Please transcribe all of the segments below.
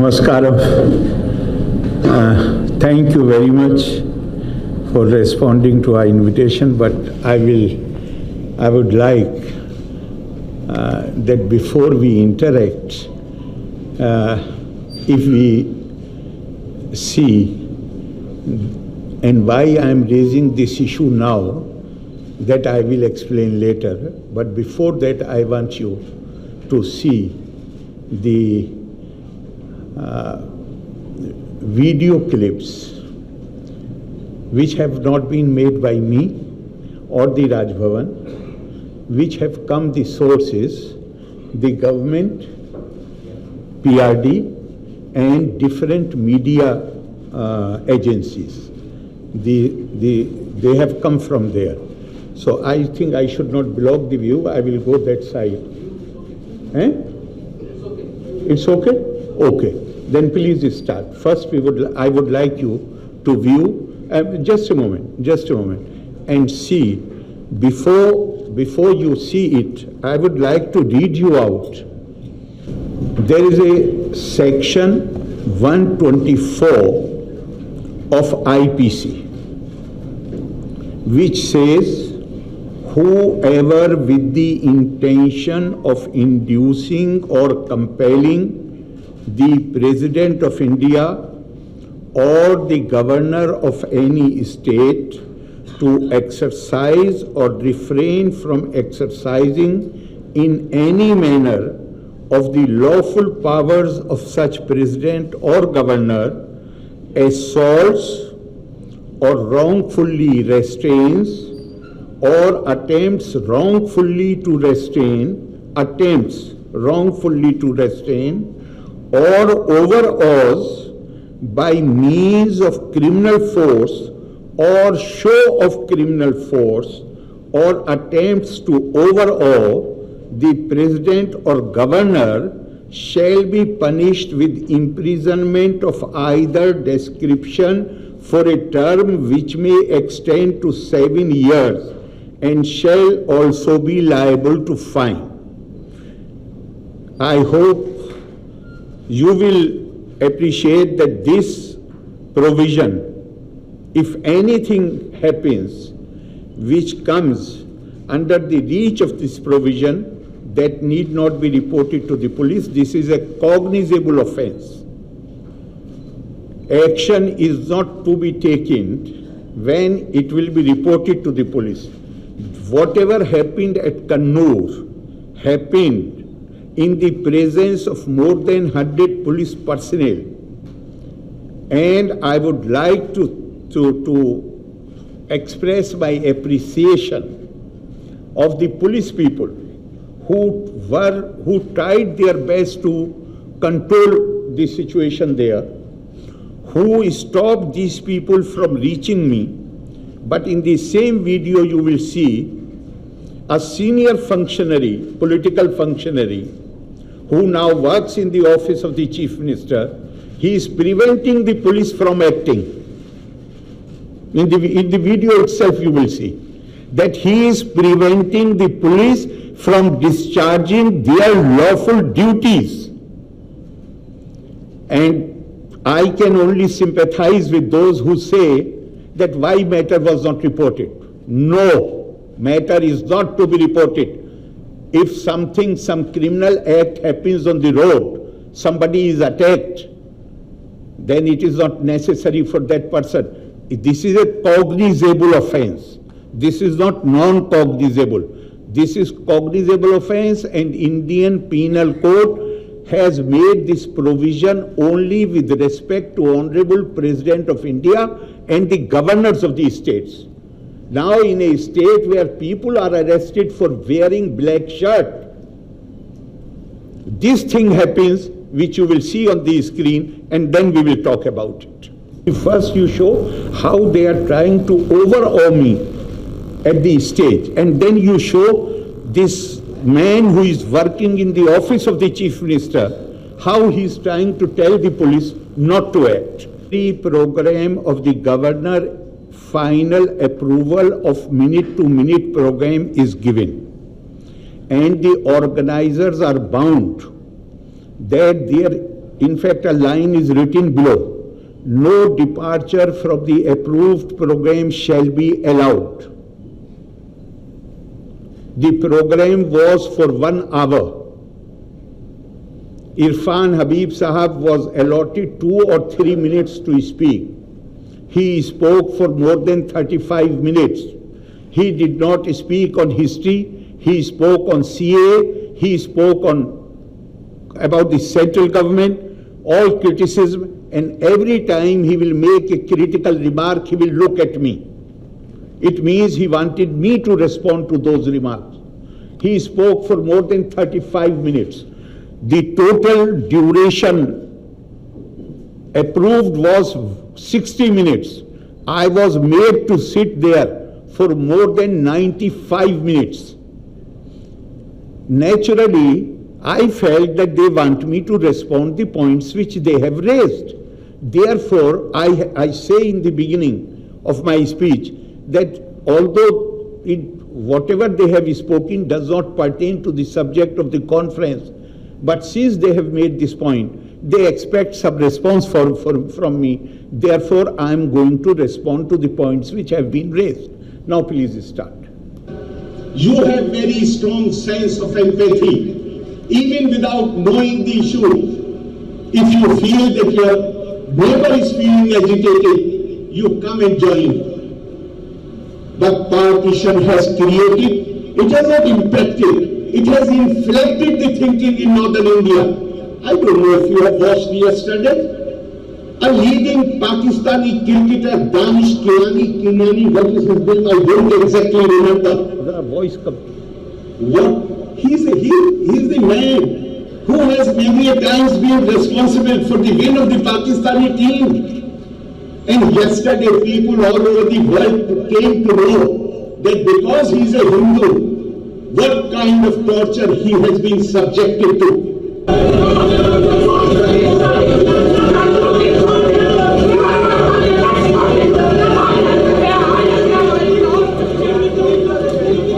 Namaskaram. Thank you very much for responding to our invitation, but I would like that before we interact, if we see and why I am raising this issue now, that I will explain later. But before that, I want you to see the video clips which have not been made by me or the Raj Bhavan, which have come the sources, the government, PRD, and different media agencies. They have come from there. So I think I should not block the view. I will go that side. It's okay? Okay. Then please start. First, I would like you to view. Just a moment. And see, before you see it, I would like to read you out. There is a section 124 of IPC, which says, whoever with the intention of inducing or compelling the President of India or the governor of any state to exercise or refrain from exercising in any manner of the lawful powers of such president or governor assaults or wrongfully restrains or attempts wrongfully to restrain or overawes by means of criminal force or show of criminal force or attempts to overawe the president or governor shall be punished with imprisonment of either description for a term which may extend to 7 years and shall also be liable to fine. I hope you will appreciate that this provision, if anything happens which comes under the reach of this provision, that need not be reported to the police. This is a cognizable offense. Action is not to be taken when it will be reported to the police. Whatever happened at Kannur happened in the presence of more than 100 police personnel. And I would like to express my appreciation of the police people who tried their best to control the situation there, who stopped these people from reaching me. But in the same video you will see a senior functionary, political functionary, who now works in the office of the Chief Minister. He is preventing the police from acting. In the video itself you will see that he is preventing the police from discharging their lawful duties. And I can only sympathize with those who say that why matter was not reported. No, matter is not to be reported. If some criminal act happens on the road, somebody is attacked, then it is not necessary for that person. This is a cognizable offense. This is not non-cognizable. This is cognizable offense, and Indian Penal Code has made this provision only with respect to Honorable President of India and the governors of the states. Now in a state where people are arrested for wearing black shirt, this thing happens, which you will see on the screen, and then we will talk about it. First you show how they are trying to overawe me at the stage, and then you show this man who is working in the office of the Chief Minister, how he is trying to tell the police not to act. The program of the governor, final approval of minute-to-minute program is given, and the organizers are bound that their In fact, a line is written below. No departure from the approved program shall be allowed. The program was for 1 hour. Irfan Habib Sahab was allotted 2 or 3 minutes to speak. He spoke for more than 35 minutes. He did not speak on history. He spoke on CA. He spoke about the central government, all criticism, and every time he will make a critical remark, he will look at me. It means he wanted me to respond to those remarks. He spoke for more than 35 minutes. The total duration approved was 60 minutes. I was made to sit there for more than 95 minutes. Naturally, I felt that they want me to respond the points which they have raised. Therefore, I say in the beginning of my speech that although whatever they have spoken does not pertain to the subject of the conference, but since they have made this point, they expect some response from me. Therefore, I am going to respond to the points which have been raised. Now, please start. You have very strong sense of empathy, even without knowing the issue. If you feel that your neighbor is feeling agitated, you come and join. But partition has created, it has not impacted. It has inflected the thinking in northern India. I don't know if you have watched yesterday. A leading Pakistani cricketer, Danish Kinani, what is his name? I don't exactly remember. The voice comes. What? He's the man who has many a times been responsible for the win of the Pakistani team. And yesterday people all over the world came to know that because he's a Hindu, what kind of torture he has been subjected to.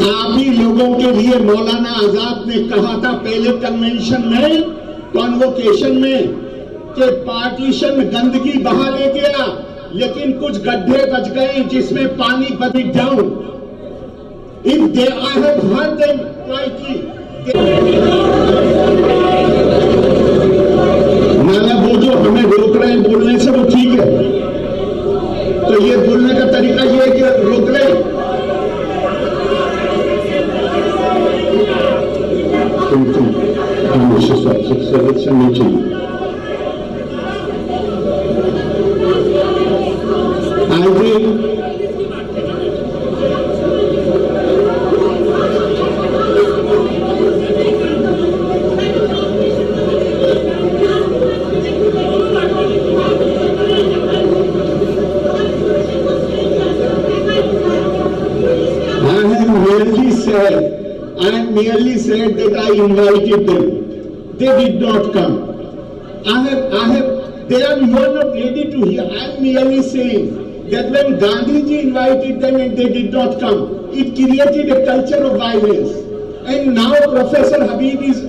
आप ही लोगों के लिए मौलाना आजाद ने कहा था पहले convention में, convocation में, कि पार्टीशन गंदगी बहा ले गया, लेकिन कुछ गड्ढे बच गए जिसमें पानी बह जाऊं. If they, I have heard them quietly. ना वो जो हमें रोक रहे हैं बोलने से वो ठीक है, तो ये बोलने का तरीका ये है कि रोक रहे हैं. नहीं चाहिए. I merely said that I invited them. They did not come. They are not ready to hear. I am merely saying that when Gandhiji invited them and they did not come, it created a culture of violence. And now Professor Habib is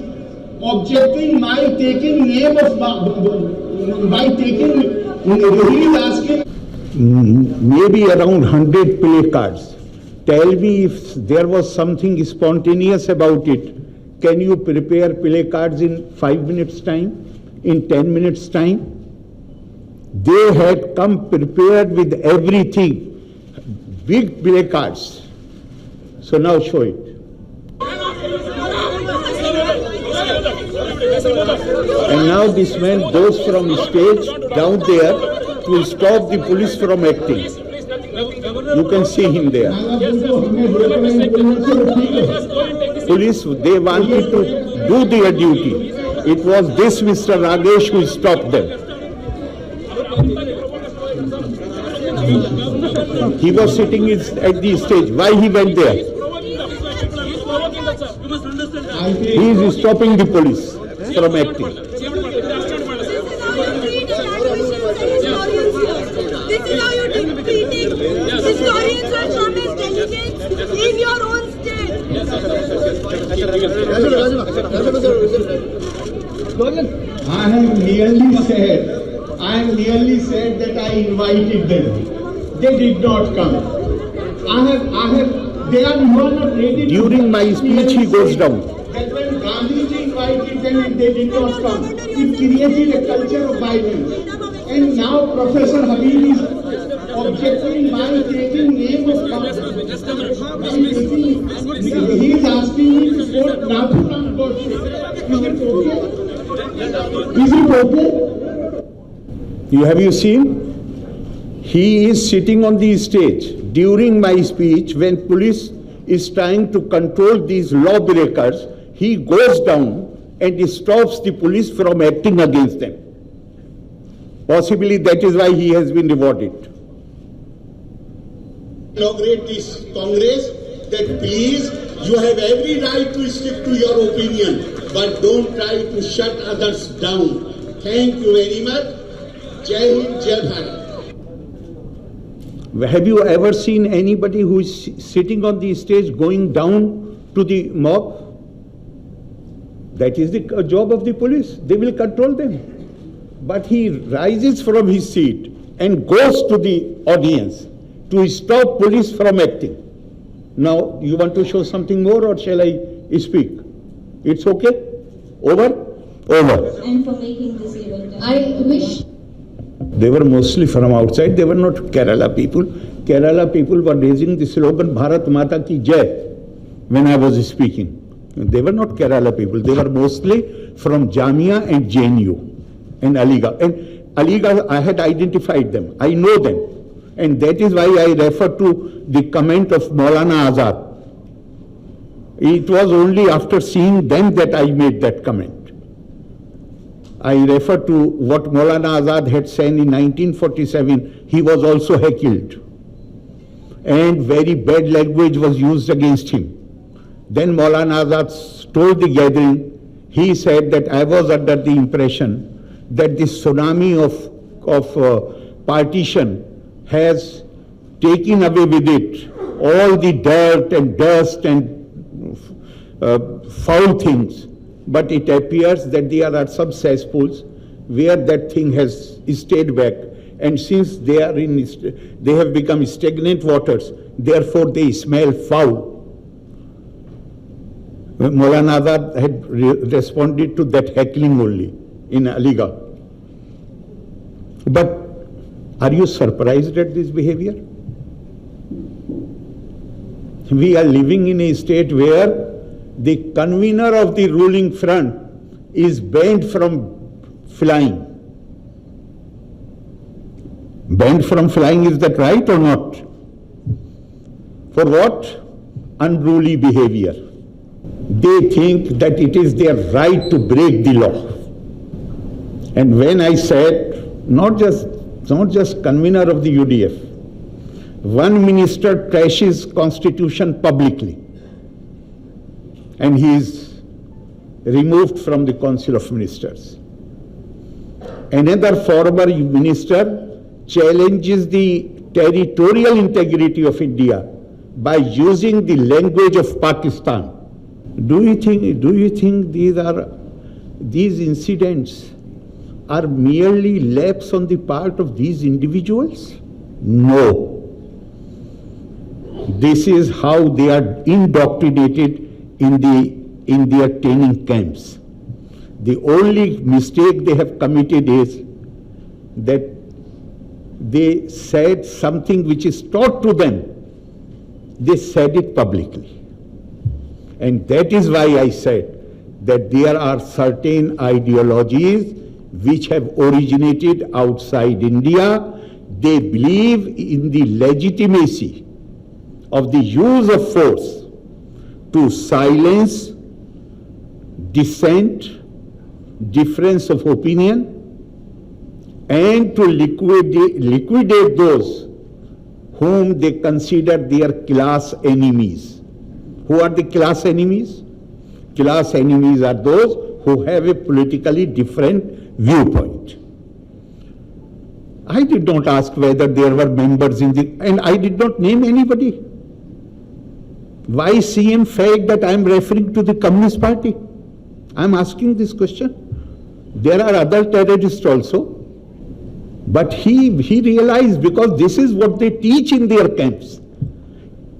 objecting my taking name of, by taking, he is asking. Maybe around 100 play cards. Tell me if there was something spontaneous about it. Can you prepare play cards in 5 minutes time? In 10 minutes time? They had come prepared with everything. Big play cards. So now show it. And now this man goes from stage down there to stop the police from acting. You can see him there. Police, they wanted to do their duty. It was this Mr. Ragesh who stopped them. He was sitting at the stage. Why he went there? He is stopping the police from acting. This is how you're treating historians and journalists, delegates in your own state. I have merely merely said that I invited them. They did not come. They are not ready. During my speech, he goes down. That when Gandhiji invited them and they did not come, it created a culture of violence. And now Professor Habib is objecting by taking name of Gandhi. He is asking me to quote Nathuram Godse. Is it okay? Is it okay? Have you seen? He is sitting on the stage during my speech when police is trying to control these lawbreakers. He goes down and stops the police from acting against them. Possibly that is why he has been rewarded. Inaugurate this Congress that please, you have every right to stick to your opinion, but don't try to shut others down. Thank you very much. Jai Hind, Jai Bharat. Have you ever seen anybody who is sitting on the stage going down to the mob? That is the job of the police. They will control them. But he rises from his seat and goes to the audience to stop police from acting. Now, you want to show something more, or shall I speak? It's okay? Over? Over. And for making this event. I wish. They were mostly from outside. They were not Kerala people. Kerala people were raising the slogan Bharat Mata Ki Jai when I was speaking. They were not Kerala people. They were mostly from Jamia and JNU and Aligarh. And Aligarh, I had identified them. I know them. And that is why I refer to the comment of Maulana Azad. It was only after seeing them that I made that comment. I refer to what Maulana Azad had said in 1947. He was also heckled. And very bad language was used against him. Then Maulana Azad told the gathering, he said that I was under the impression that this tsunami of partition has taken away with it all the dirt and dust and foul things. But it appears that there are some cesspools where that thing has stayed back. And since they have become stagnant waters, therefore they smell foul. Maulana Azad had responded to that heckling only in Aligarh. But are you surprised at this behavior? We are living in a state where the convener of the ruling front is banned from flying. Banned from flying, is that right or not? For what? Unruly behavior. They think that it is their right to break the law. And when I said, not just convener of the UDF, one minister trashes constitution publicly and he is removed from the Council of Ministers. Another former minister challenges the territorial integrity of India by using the language of Pakistan. Do you think these incidents are merely lapse on the part of these individuals? No. This is how they are indoctrinated in their training camps. The only mistake they have committed is that they said something which is taught to them. They said it publicly. And that is why I said that there are certain ideologies which have originated outside India. They believe in the legitimacy of the use of force to silence dissent, difference of opinion, and to liquidate those whom they consider their class enemies. Who are the class enemies? Class enemies are those who have a politically different viewpoint. I did not ask whether there were members and I did not name anybody. Why CM felt that I am referring to the Communist Party? I am asking this question. There are other terrorists also. But he realized, because this is what they teach in their camps.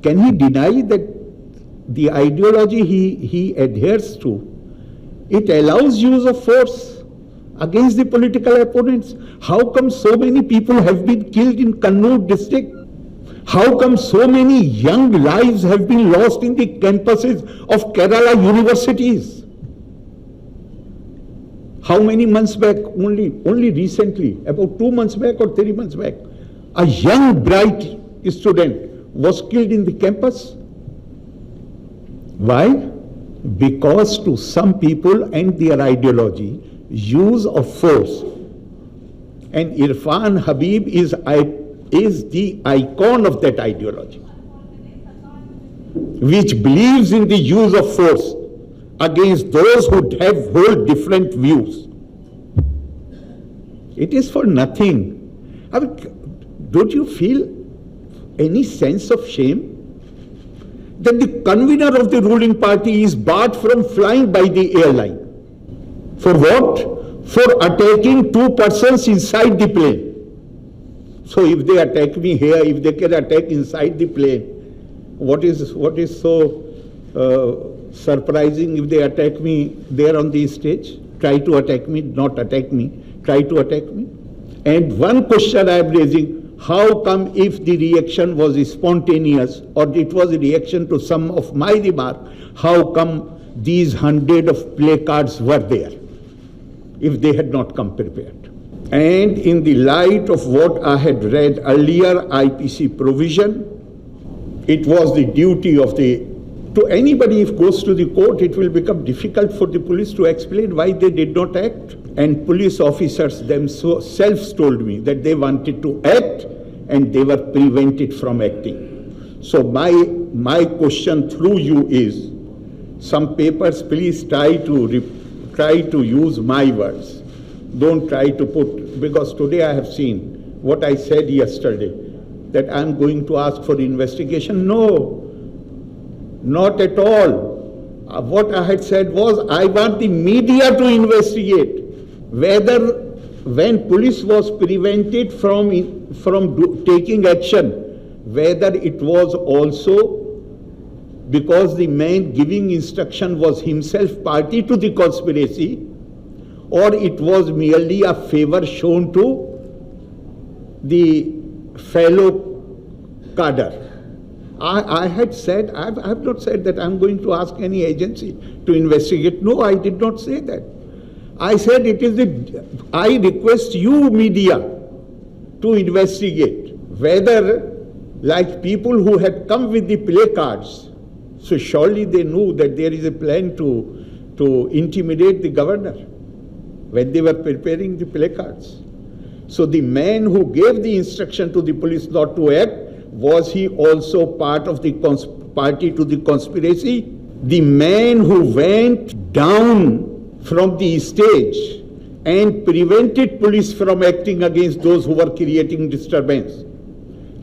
Can he deny that the ideology he adheres to, it allows use of force against the political opponents? How come so many people have been killed in Kannur district? How come so many young lives have been lost in the campuses of Kerala universities? How many months back? Only recently, about 2 months back or 3 months back, a young bright student was killed in the campus. Why? Because to some people and their ideology, use of force. And Irfan Habib is the icon of that ideology, which believes in the use of force against those who hold different views. It is for nothing. I mean, don't you feel any sense of shame that the convener of the ruling party is barred from flying by the airline? For what? For attacking 2 persons inside the plane. So if they attack me here, if they can attack inside the plane, what is so surprising if they attack me there on the stage? Try to attack me, not attack me, try to attack me. And one question I am raising, how come if the reaction was spontaneous or it was a reaction to some of my remark, how come these 100 of placards were there if they had not come prepared? And in the light of what I had read earlier, IPC provision, it was the duty of to anybody if goes to the court, it will become difficult for the police to explain why they did not act. And police officers themselves told me that they wanted to act and they were prevented from acting. So my question through you is, some papers, please try to use my words. Don't try to put, because today I have seen what I said yesterday, that I'm going to ask for investigation. No, not at all. What I had said was, I want the media to investigate whether when police was prevented from taking action, whether it was also because the man giving instruction was himself party to the conspiracy, or it was merely a favor shown to the fellow cadre. I had said, I have not said that I'm going to ask any agency to investigate. No, I did not say that. I said I request you media to investigate whether, like people who had come with the placards, so surely they knew that there is a plan to intimidate the governor when they were preparing the placards. So the man who gave the instruction to the police not to act, was he also part of the party to the conspiracy? The man who went down from the stage and prevented police from acting against those who were creating disturbance,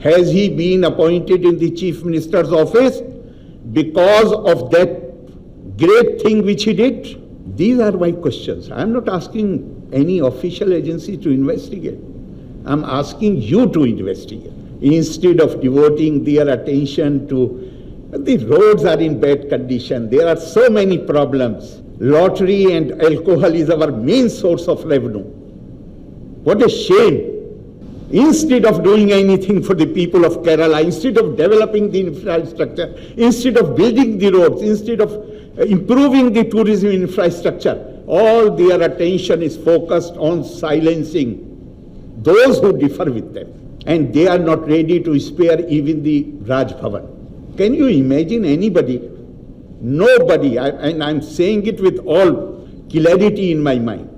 has he been appointed in the Chief Minister's office because of that great thing which he did? These are my questions. I am not asking any official agency to investigate. I am asking you to investigate. Instead of devoting their attention to the roads are in bad condition, there are so many problems. Lottery and alcohol is our main source of revenue. What a shame. Instead of doing anything for the people of Kerala, instead of developing the infrastructure, instead of building the roads, instead of improving the tourism infrastructure, all their attention is focused on silencing those who differ with them. And they are not ready to spare even the Raj Bhavan. Can you imagine anybody? Nobody, and I'm saying it with all clarity in my mind,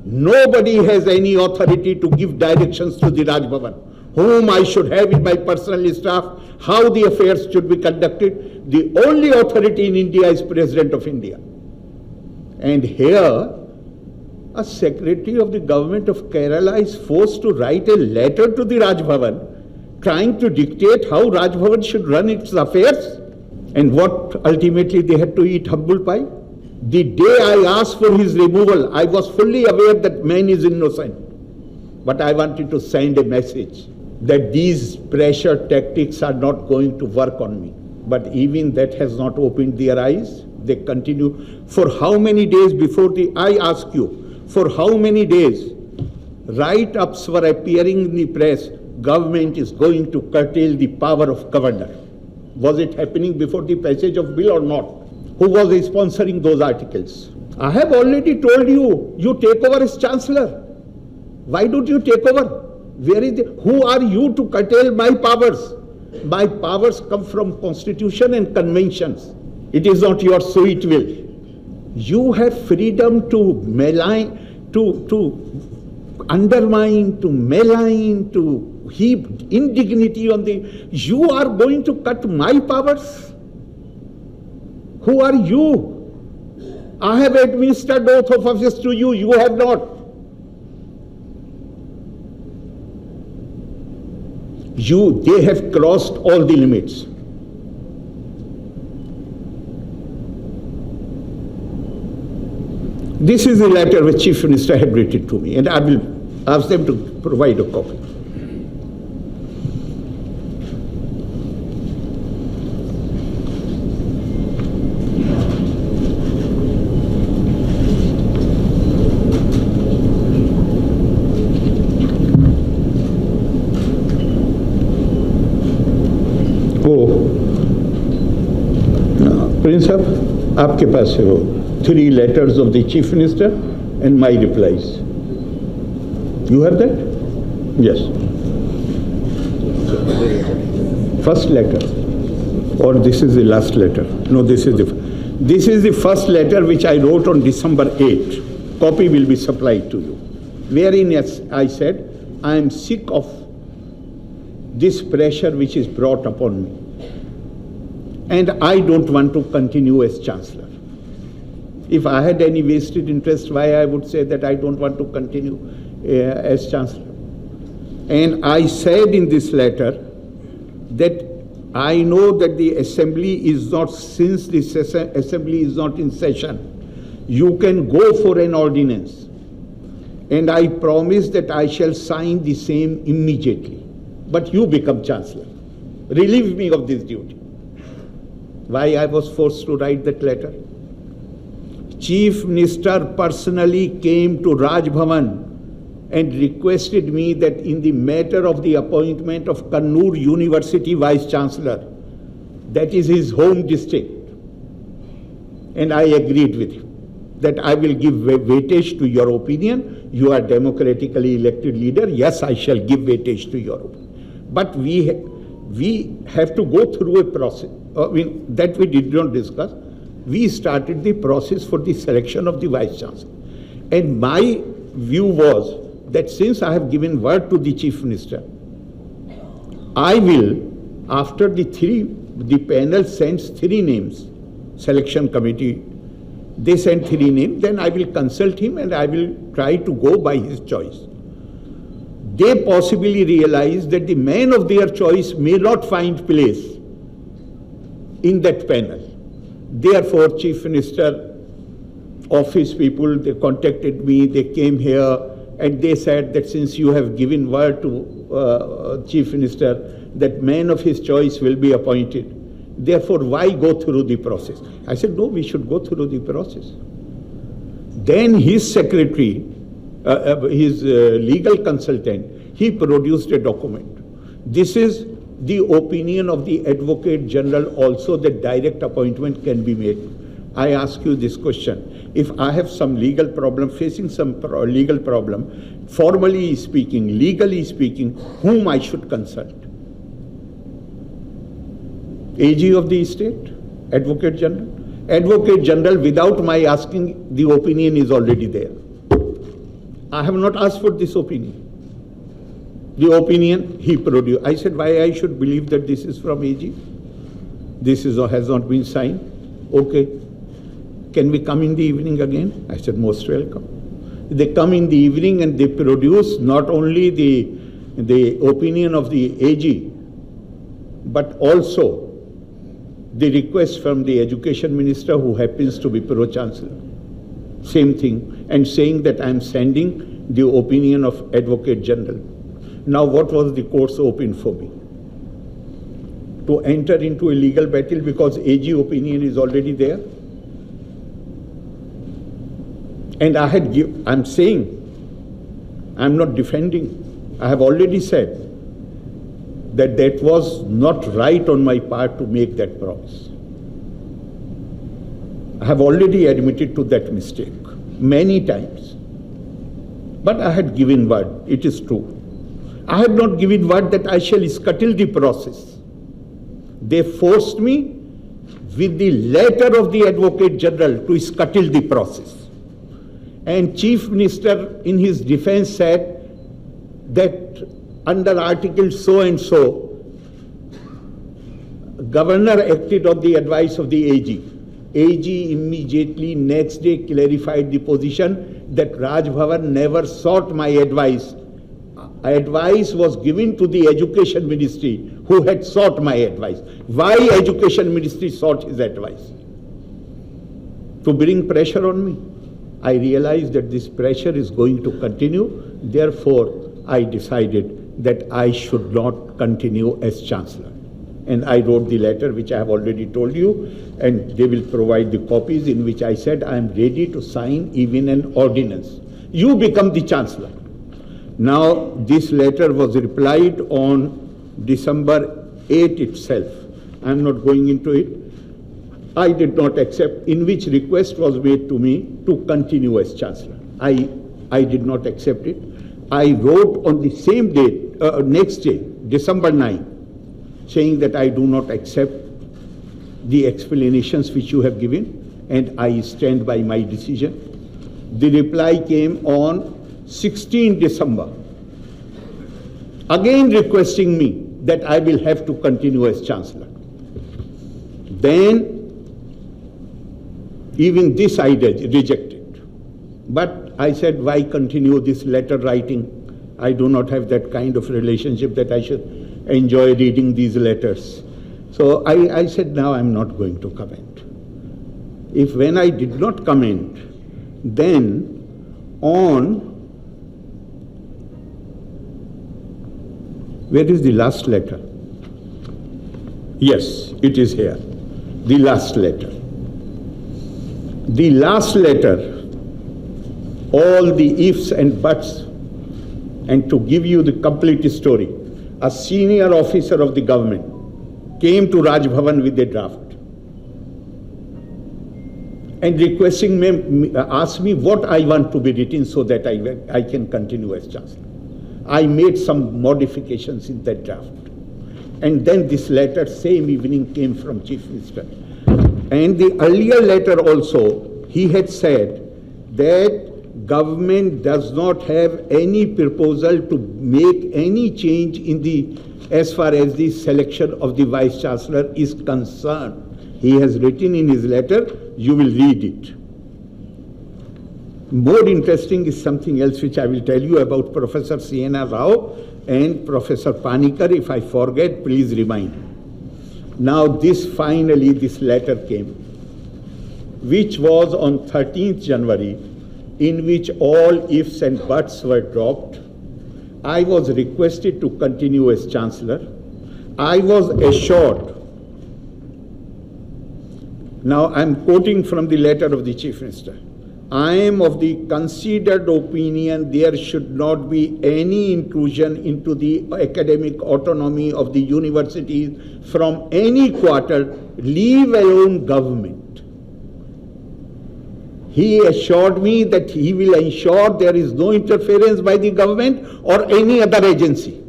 nobody has any authority to give directions to the Raj Bhavan, whom I should have in my personal staff, how the affairs should be conducted. The only authority in India is President of India. And here, a secretary of the government of Kerala is forced to write a letter to the Raj Bhavan, trying to dictate how Raj Bhavan should run its affairs. And what ultimately they had to eat humble pie. The day I asked for his removal, I was fully aware that man is innocent. But I wanted to send a message that these pressure tactics are not going to work on me. But even that has not opened their eyes. They continue. For how many days I ask you, for how many days write-ups were appearing in the press, government is going to curtail the power of governor. Was it happening before the passage of bill or not? Who was sponsoring those articles? I have already told you, you take over as chancellor. Why don't you take over? Who are you to curtail my powers? My powers come from constitution and conventions. It is not your sweet will. You have freedom to malign, to undermine, to malign, to heap indignity on the... You are going to cut my powers? Who are you? I have administered oath of office to you, you have not. They have crossed all the limits. This is the letter which Chief Minister had written to me, and I will ask them to provide a copy. Prince साहब, आपके पास है वो 3 letters of the Chief Minister and my replies. You have that? Yes. First letter, or this is the last letter? No, this is the first letter which I wrote on December 8. Copy will be supplied to you. Wherein, yes, I said, I am sick of this pressure which is brought upon me. And I don't want to continue as Chancellor. If I had any vested interest, why I would say that I don't want to continue as Chancellor. And I said in this letter that I know that the Assembly is not, since the Assembly is not in session, you can go for an ordinance. And I promise that I shall sign the same immediately. But you become Chancellor. Relieve me of this duty. Why I was forced to write that letter? Chief Minister personally came to Raj Bhavan and requested me that in the matter of the appointment of Kannur University Vice Chancellor, that is his home district, and I agreed with him that I will give weightage to your opinion. You are democratically elected leader. Yes, I shall give weightage to your opinion. But we have to go through a process. That we did not discuss. We started the process for the selection of the Vice Chancellor. And my view was that since I have given word to the Chief Minister, I will, after the panel sends 3 names, selection committee, they send 3 names, then I will consult him and I will try to go by his choice. They possibly realize that the man of their choice may not find place in that panel. Therefore, Chief Minister, office people, they contacted me, they came here, and they said that since you have given word to Chief Minister that man of his choice will be appointed, therefore why go through the process? I said, no, we should go through the process. Then his secretary, his legal consultant, he produced a document. This is the opinion of the Advocate General also, that direct appointment can be made. I ask you this question. If I have some legal problem, facing some legal problem, formally speaking, legally speaking, whom I should consult? AG of the state? Advocate General? Advocate General, without my asking, the opinion is already there. I have not asked for this opinion. The opinion he produced. I said, why I should believe that this is from AG? This has not been signed. Okay. Can we come in the evening again? I said, most welcome. They come in the evening and they produce not only the opinion of the AG, but also the request from the education minister, who happens to be pro-chancellor, same thing, and saying that I am sending the opinion of Advocate General. Now what was the course open for me? To enter into a legal battle because AG opinion is already there? And I'm saying, I'm not defending, I have already said that that was not right on my part to make that promise. I have already admitted to that mistake many times. But I had given word, it is true. I have not given word that I shall scuttle the process. They forced me with the letter of the Advocate General to scuttle the process. And Chief Minister in his defense said that under Article so and so, Governor acted on the advice of the AG. AG immediately next day clarified the position that Raj Bhavan never sought my advice. Advice was given to the Education Ministry, who had sought my advice. Why Education Ministry sought his advice? To bring pressure on me. I realized that this pressure is going to continue. Therefore, I decided that I should not continue as Chancellor. And I wrote the letter, which I have already told you, and they will provide the copies, in which I said I am ready to sign even an ordinance. You become the Chancellor. Now, this letter was replied on December 8 itself. I am not going into it. I did not accept, in which request was made to me to continue as Chancellor. I did not accept it. I wrote on the same date, next day, December 9, saying that I do not accept the explanations which you have given, and I stand by my decision. The reply came on 16 December, again requesting me that I will have to continue as Chancellor. Then, even this I rejected. But I said, why continue this letter writing? I do not have that kind of relationship that I should enjoy reading these letters. So I said, now I'm not going to comment. If when I did not comment, then on, where is the last letter? Yes, it is here. The last letter. The last letter, all the ifs and buts, and to give you the complete story, a senior officer of the government came to Raj Bhavan with a draft and requesting me, asked me what I want to be written so that I can continue as Chancellor. I made some modifications in that draft. And then this letter, same evening, came from Chief Minister. And the earlier letter also, he had said that government does not have any proposal to make any change in the, as far as the selection of the Vice Chancellor is concerned. He has written in his letter, you will read it. More interesting is something else which I will tell you about Professor Siena Rao and Professor Panikar. If I forget, please remind. Now this letter came, which was on 13th January, in which all ifs and buts were dropped. I was requested to continue as Chancellor. I was assured. Now I am quoting from the letter of the Chief Minister. I am of the considered opinion there should not be any intrusion into the academic autonomy of the universities from any quarter, leave alone government. He assured me that he will ensure there is no interference by the government or any other agency.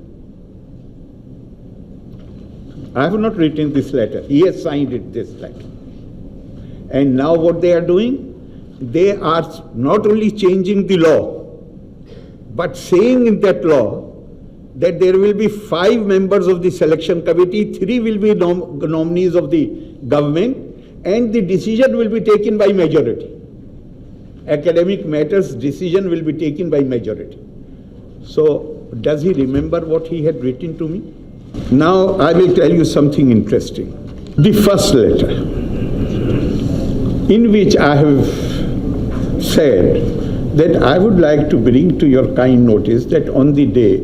I have not written this letter. He has signed it, this letter. And now what they are doing? They are not only changing the law, but saying in that law that there will be 5 members of the selection committee, 3 will be nominees of the government, and the decision will be taken by majority. Academic matters decision will be taken by majority. So, does he remember what he had written to me? Now, I will tell you something interesting. the first letter, in which I have said that I would like to bring to your kind notice that on the day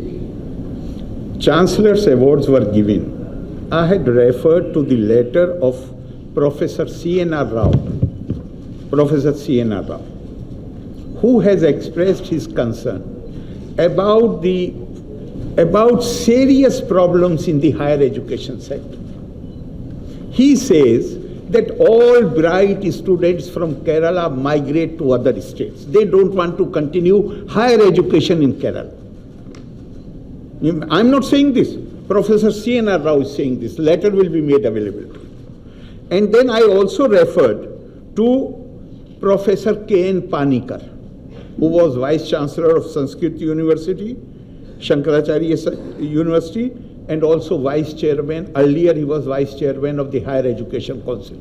Chancellor's awards were given, I had referred to the letter of Professor C.N.R. Rao, who has expressed his concern about serious problems in the higher education sector. He says that all bright students from Kerala migrate to other states. They don't want to continue higher education in Kerala. I'm not saying this. Professor C.N.R. Rao is saying this. Letter will be made available to you. And then I also referred to Professor K.N. Panikar, who was Vice Chancellor of Sanskrit University, Shankaracharya University, and also Vice Chairman. Earlier he was Vice Chairman of the Higher Education Council.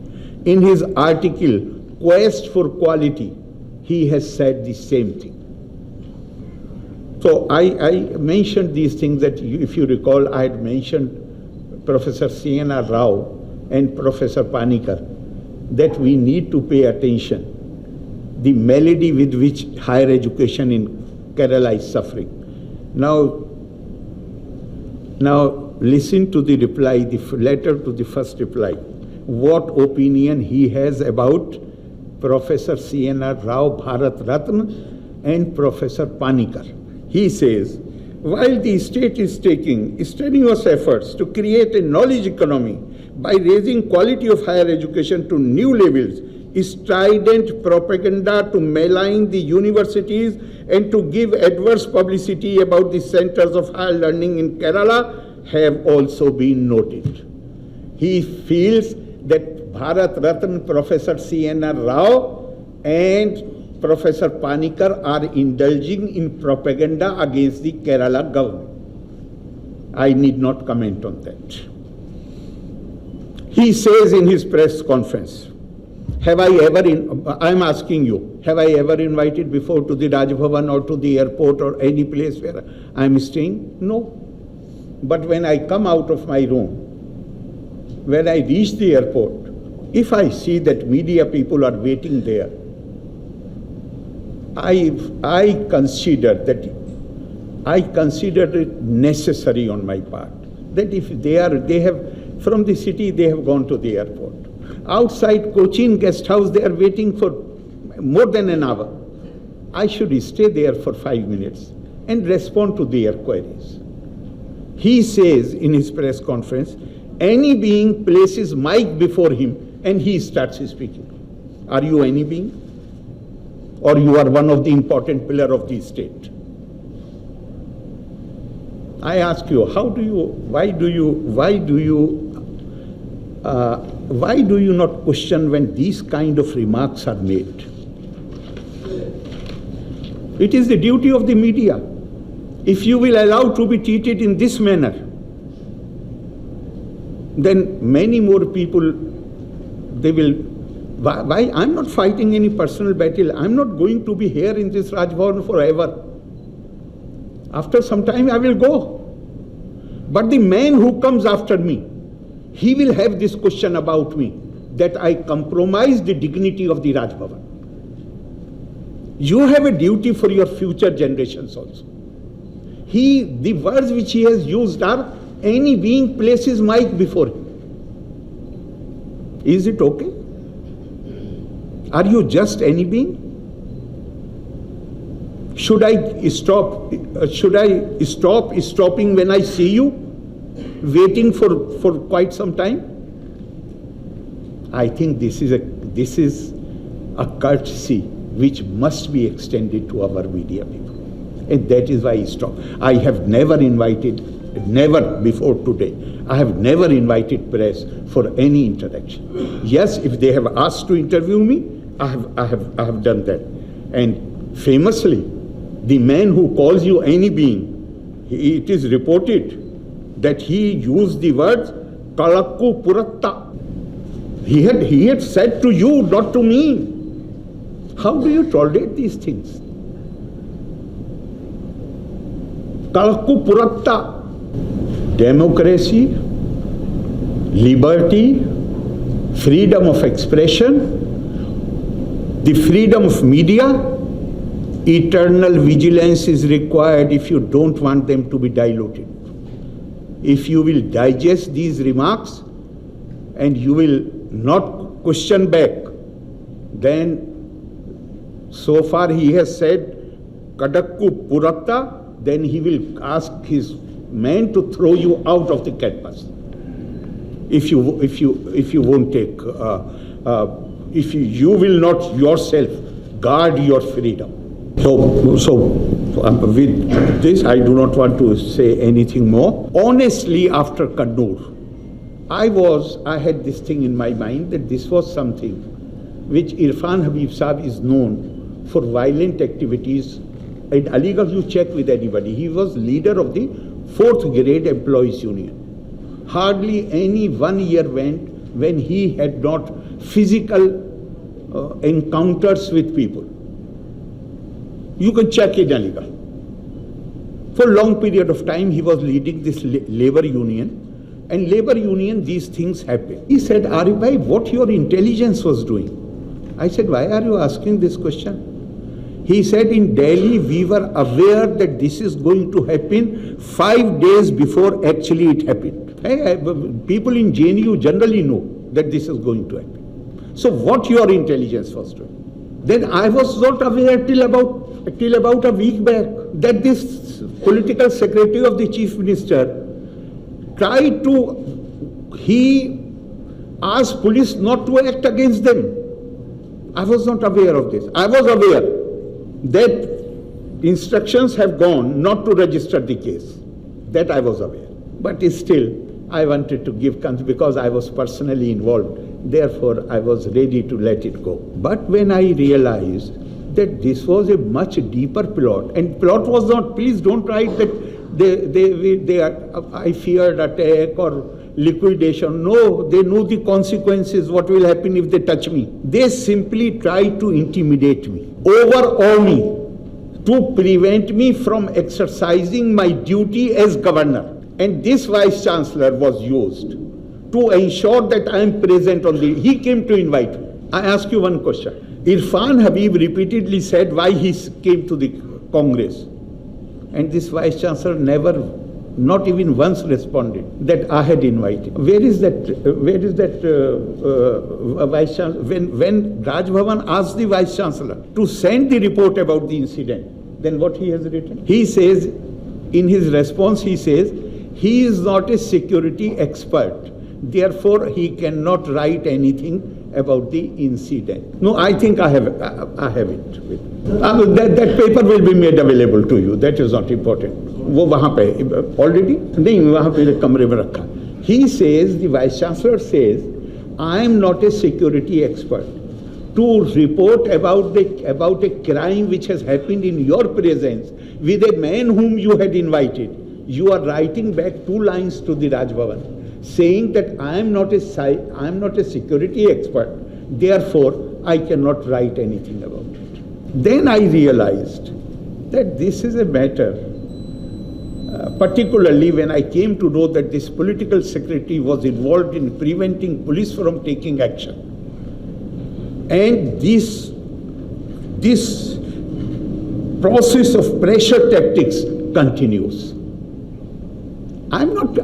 In his article, Quest for Quality, he has said the same thing. So I mentioned these things that, if you recall, I had mentioned Professor C.N.R. Rao and Professor Panikar, that we need to pay attention the malady with which higher education in Kerala is suffering. Now listen to the reply, the letter to the first reply, what opinion he has about Professor C.N.R. Rao, Bharat Ratna, and Professor Panikar. He says, while the state is taking strenuous efforts to create a knowledge economy by raising quality of higher education to new levels, strident propaganda to malign the universities and to give adverse publicity about the centers of higher learning in Kerala have also been noted. He feels that Bharat Ratna Professor C.N.R. Rao and Professor Panikar are indulging in propaganda against the Kerala government. I need not comment on that. He says in his press conference, I'm asking you, have I ever invited before to the Raj Bhavan or to the airport or any place where I'm staying? No. But when I come out of my room, when I reach the airport, if I see that media people are waiting there, I consider it necessary on my part that if they have from the city, they have gone to the airport. Outside Cochin guest house, they are waiting for more than an hour. I should stay there for 5 minutes and respond to their queries. He says in his press conference, any being places mic before him and he starts speaking. Are you any being? Or you are one of the important pillar of the state? I ask you, why do you not question when these kind of remarks are made? It is the duty of the media. If you will allow to be treated in this manner, then many more people, they will. Why? I'm not fighting any personal battle. I'm not going to be here in this Raj Bhavan forever. After some time, I will go. But the man who comes after me, he will have this question about me, that I compromise the dignity of the Raj Bhavan. You have a duty for your future generations also. The words which he has used are, any being places mic before him. Is it okay? Are you just any being? Should I stop stopping when I see you, waiting for quite some time? I think this is a courtesy which must be extended to our media people. And that is why I stop. I have never before today, I have never invited press for any interaction. Yes, if they have asked to interview me, I have done that. And famously, the man who calls you any being, it is reported that he used the words Kalakku Puratta. He had said to you, not to me. How do you tolerate these things? Kalakku Puratta. Democracy, liberty, freedom of expression, the freedom of media. Eternal vigilance is required if you don't want them to be diluted. If you will digest these remarks and you will not question back, then so far he has said Kadakku Puratta, then he will ask his men to throw you out of the campus. If you won't take, if you will not yourself guard your freedom. So with this, I do not want to say anything more. Honestly, after Kannur, I had this thing in my mind that this was something which Irfan Habib Saab is known for violent activities. In Aligarh, you check with anybody. He was leader of the 4th grade employees union. Hardly any 1 year went when he had not physical encounters with people. You can check in Aligarh. For a long period of time, he was leading this labor union. And labor union, these things happen. He said, Arif bhai, what your intelligence was doing? I said, why are you asking this question? He said, in Delhi, we were aware that this is going to happen 5 days before actually it happened. People in JNU generally know that this is going to happen. So what your intelligence was doing? Then I was not aware till about a week back that this political secretary of the chief minister he asked police not to act against them. I was not aware of this. I was aware that instructions have gone not to register the case. That I was aware. But still, I wanted to give consent because I was personally involved. Therefore, I was ready to let it go. But when I realized that this was a much deeper plot, and plot was not, please don't write that I feared attack or liquidation. No, they know the consequences, what will happen if they touch me. They simply tried to intimidate me, overawe me, to prevent me from exercising my duty as governor. And this vice chancellor was used to ensure that I am present on the, he came to invite me. I ask you one question. Irfan Habib repeatedly said why he came to the Congress. And this vice chancellor never, not even once responded that I had invited. Where is that vice chancellor? When Raj Bhavan asked the vice chancellor to send the report about the incident, then what he has written? He says, in his response, he says, he is not a security expert. Therefore, he cannot write anything about the incident. No, I think I have it. That paper will be made available to you. That is not important. वो वहाँ पे already नहीं वहाँ पे कमरे में रखा. He says, the vice chancellor says, I am not a security expert to report about a crime which has happened in your presence with a man whom you had invited. You are writing back 2 lines to the Raj Bhavan, saying that I am not a security expert, therefore I cannot write anything about it. Then I realized that this is a matter, particularly when I came to know that this political secretary was involved in preventing police from taking action. And this process of pressure tactics continues. I'm not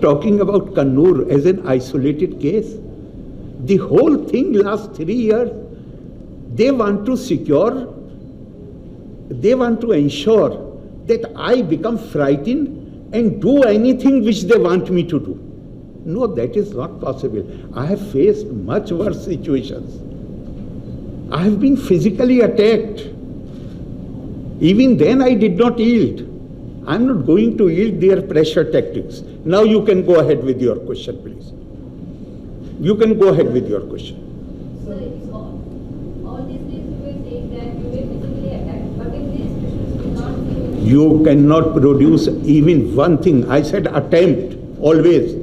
talking about Kannur as an isolated case. The whole thing last 3 years, they want to ensure that I become frightened and do anything which they want me to do. No, that is not possible. I have faced much worse situations. I have been physically attacked. Even then I did not yield. I'm not going to yield their pressure tactics. Now you can go ahead with your question, please. You can go ahead with your question. Sir, all these days you were saying that you were physically attacked, but in these situations you can't see. You cannot produce even one thing. I said attempt, always.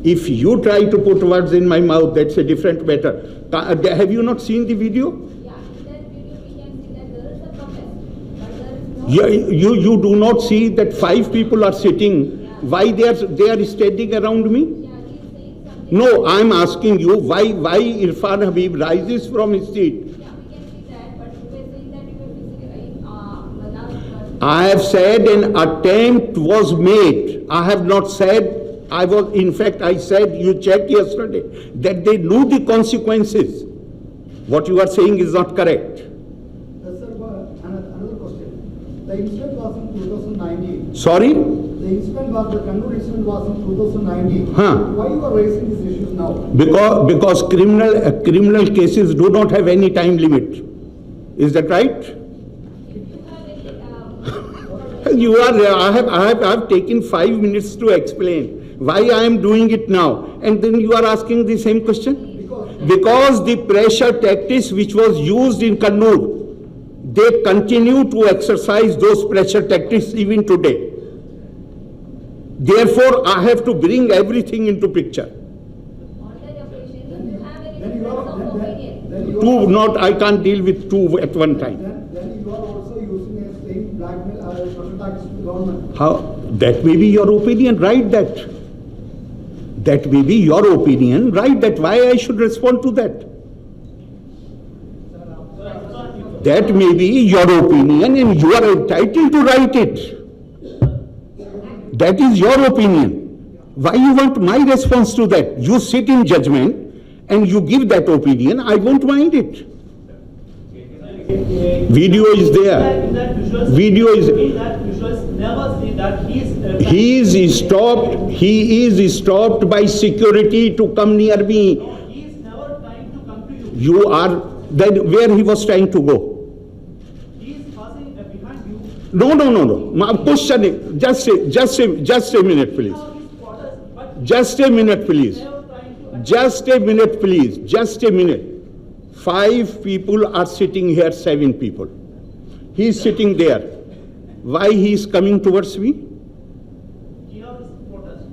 If you try to put words in my mouth, that's a different matter. Have you not seen the video? Yeah, in that video we can see that there is a protest, but there is no... Yeah, you do not see that 5 people are sitting. Why they are standing around me? Yeah, he is saying something No, I'm asking you why Irfan Habib rises from his seat. Yeah, we can see that, but you were saying that you were physically, I have said an attempt was made. I have not said, in fact, I said, you checked yesterday, that they knew the consequences. What you are saying is not correct. Sir, another question. The incident was in 2019. Sorry? The Kannur incident was in 2019. Huh. Why you are raising these issues now? Because criminal cases do not have any time limit. Is that right? You are. I have taken 5 minutes to explain why I am doing it now, and then you are asking the same question. Because the pressure tactics which was used in Kannur, they continue to exercise those pressure tactics even today. Therefore, I have to bring everything into picture. on that occasion, if you have any difference of opinion. Two, not, I can't deal with two at one time. Then you are also using a same blackmail pressure tactics to the government. How? That may be your opinion, right? That may be your opinion, right? That why I should respond to that. That may be your opinion and you are entitled to write it. That is your opinion. Why you want my response to that? You sit in judgment and you give that opinion. I won't mind it. Video is there. Video is. In that visuals never see that He is stopped by security to come near me. he is never trying to come to you. You are. Then where he was trying to go? He is passing behind you. No. My question is, just a minute, please. Now his quarters, but Just a minute, please. never trying to Just a minute, please. Just a minute. 5 people are sitting here, 7 people. He is sitting there. Why he is coming towards me? he has quarters.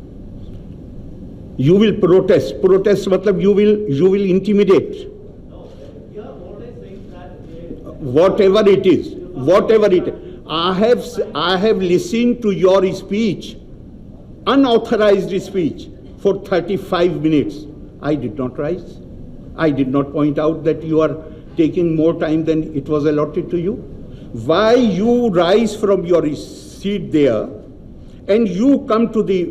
You will protest. Protest matlab you will intimidate. No, you are always saying that Whatever it is. I have listened to your speech, unauthorized speech, for 35 minutes. I did not rise. I did not point out that you are taking more time than it was allotted to you. Why you rise from your seat there and you come to the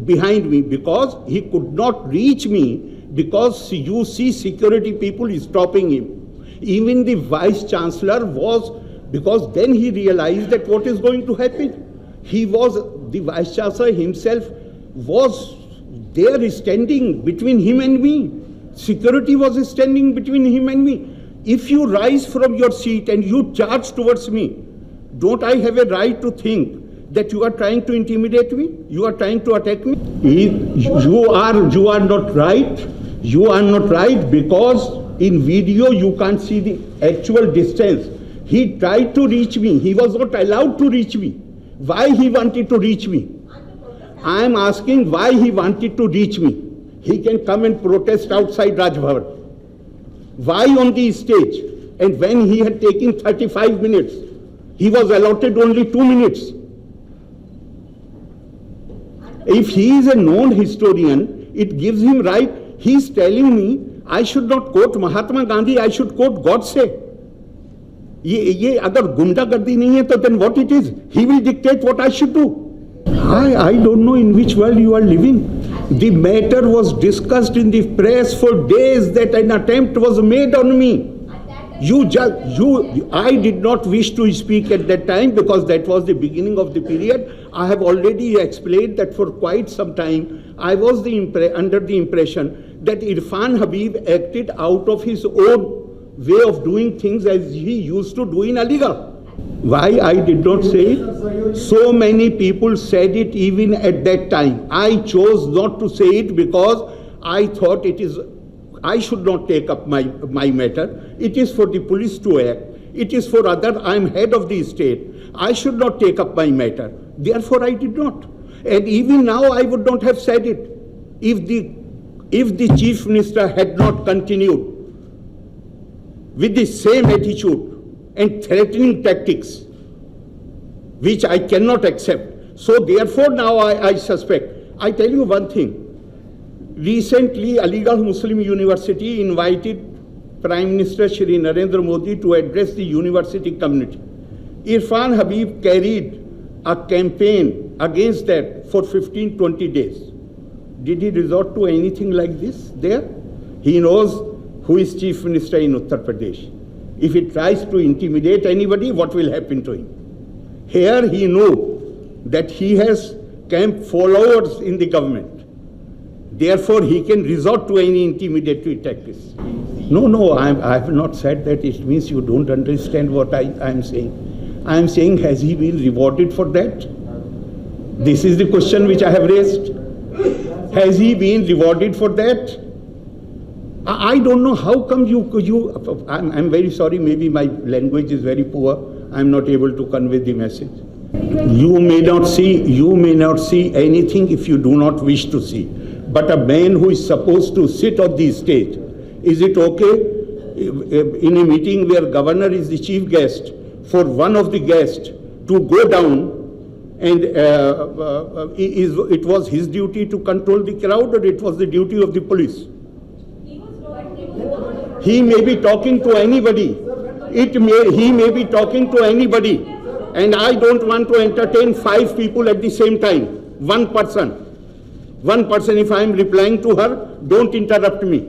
behind me? Because he could not reach me, because you see security people is stopping him. Even the vice chancellor was, because then he realized that what is going to happen. The vice chancellor himself was there standing between him and me. Security was standing between him and me. If you rise from your seat and you charge towards me, don't I have a right to think that you are trying to intimidate me? You are trying to attack me? You are not right. You are not right, because in video you can't see the actual distance. He tried to reach me. He was not allowed to reach me. Why he wanted to reach me? I am asking why he wanted to reach me. He can come and protest outside Raj Bhavan. Why on the stage? And when he had taken 35 minutes, he was allotted only 2 minutes. If he is a known historian, it gives him right. He is telling me I should not quote Mahatma Gandhi, I should quote Godse. ये अगर गुंडागर्दी नहीं है तो then what it is? He will dictate what I should do. I don't know in which world you are living. The matter was discussed in the press for days that an attempt was made on me. I did not wish to speak at that time because that was the beginning of the period. I have already explained that for quite some time I was under the impression that Irfan Habib acted out of his own way of doing things as he used to do in Aligarh. Why I did not say it? So many people said it even at that time. I chose not to say it because I thought I should not take up my matter. It is for the police to act. It is for other. I am head of the state. I should not take up my matter. Therefore, I did not. And even now, I would not have said it if the chief minister had not continued with the same attitude and threatening tactics, which I cannot accept. So therefore now I suspect. I tell you one thing, Recently, Aligarh Muslim University invited Prime Minister Shri Narendra Modi to address the university community. Irfan Habib carried a campaign against that for 15-20 days. Did he resort to anything like this there? He knows who is Chief Minister in Uttar Pradesh. If he tries to intimidate anybody, what will happen to him? Here he knew that he has camp followers in the government. Therefore, he can resort to any intimidatory tactics. No, I have not said that. It means you don't understand what I am saying. I am saying, has he been rewarded for that? This is the question which I have raised. Has he been rewarded for that? I don't know how come I'm very sorry, maybe my language is very poor. I'm not able to convey the message. You may not see anything if you do not wish to see. But a man who is supposed to sit on the stage, is it okay in a meeting where governor is the chief guest for one of the guests to go down and it was his duty to control the crowd, or it was the duty of the police? He may be talking to anybody. He may be talking to anybody. And I don't want to entertain 5 people at the same time. One person, if I am replying to her, don't interrupt me.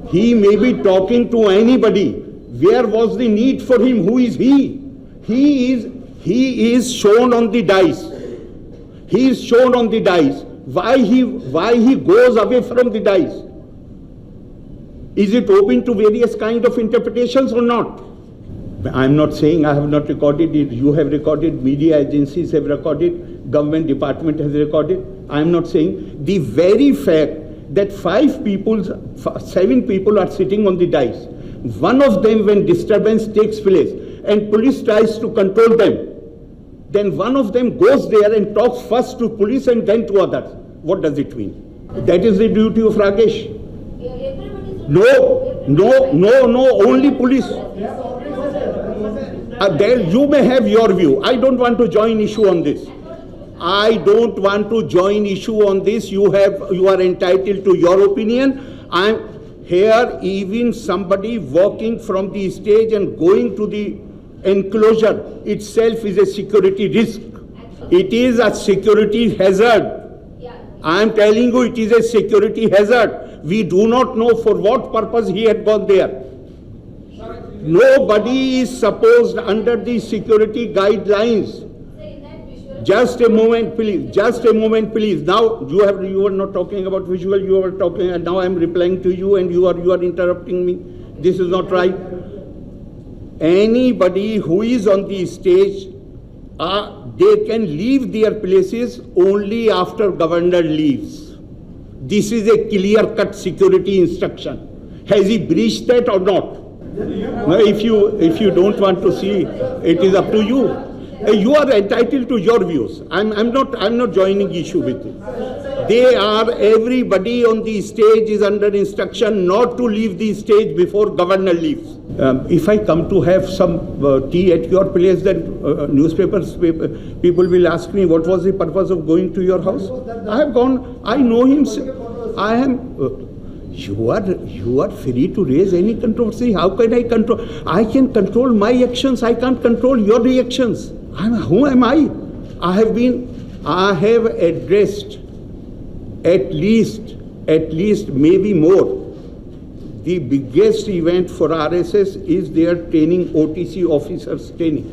He may be talking to anybody. Where was the need for him? Who is he? He is shown on the dice. He is shown on the dice. Why he goes away from the dice? Is it open to various kind of interpretations or not? I'm not saying I have not recorded it. You have recorded, media agencies have recorded, government department has recorded. I'm not saying. The very fact that 7 people are sitting on the dice. One of them, when disturbance takes place and police tries to control them, then one of them goes there and talks first to police and then to others. What does it mean? That is the duty of Rakesh. No, only police. There you may have your view. I don't want to join issue on this. I don't want to join issue on this. You are entitled to your opinion. I'm here. Even somebody walking from the stage and going to the enclosure itself is a security risk. It is a security hazard. I am telling you, it is a security hazard. We do not know for what purpose he had gone there. Nobody is supposed under the security guidelines. Just a moment, please. Just a moment, please. Now you are not talking about visual. You are talking, and now I am replying to you, and you are interrupting me. This is not right. Anybody who is on the stage, they can leave their places only after governor leaves. This is a clear-cut security instruction. Has he breached that or not? No, if you don't want to see, it is up to you. You are entitled to your views. I'm not joining issue with it. Everybody on the stage is under instruction not to leave the stage before governor leaves. If I come to have some tea at your place, then people will ask me, what was the purpose of going to your house? I have gone. I know him. I am. You are free to raise any controversy. How can I control? I can control my actions. I can't control your reactions. Who am I? I have addressed at least maybe more. The biggest event for RSS is their training, OTC officers training.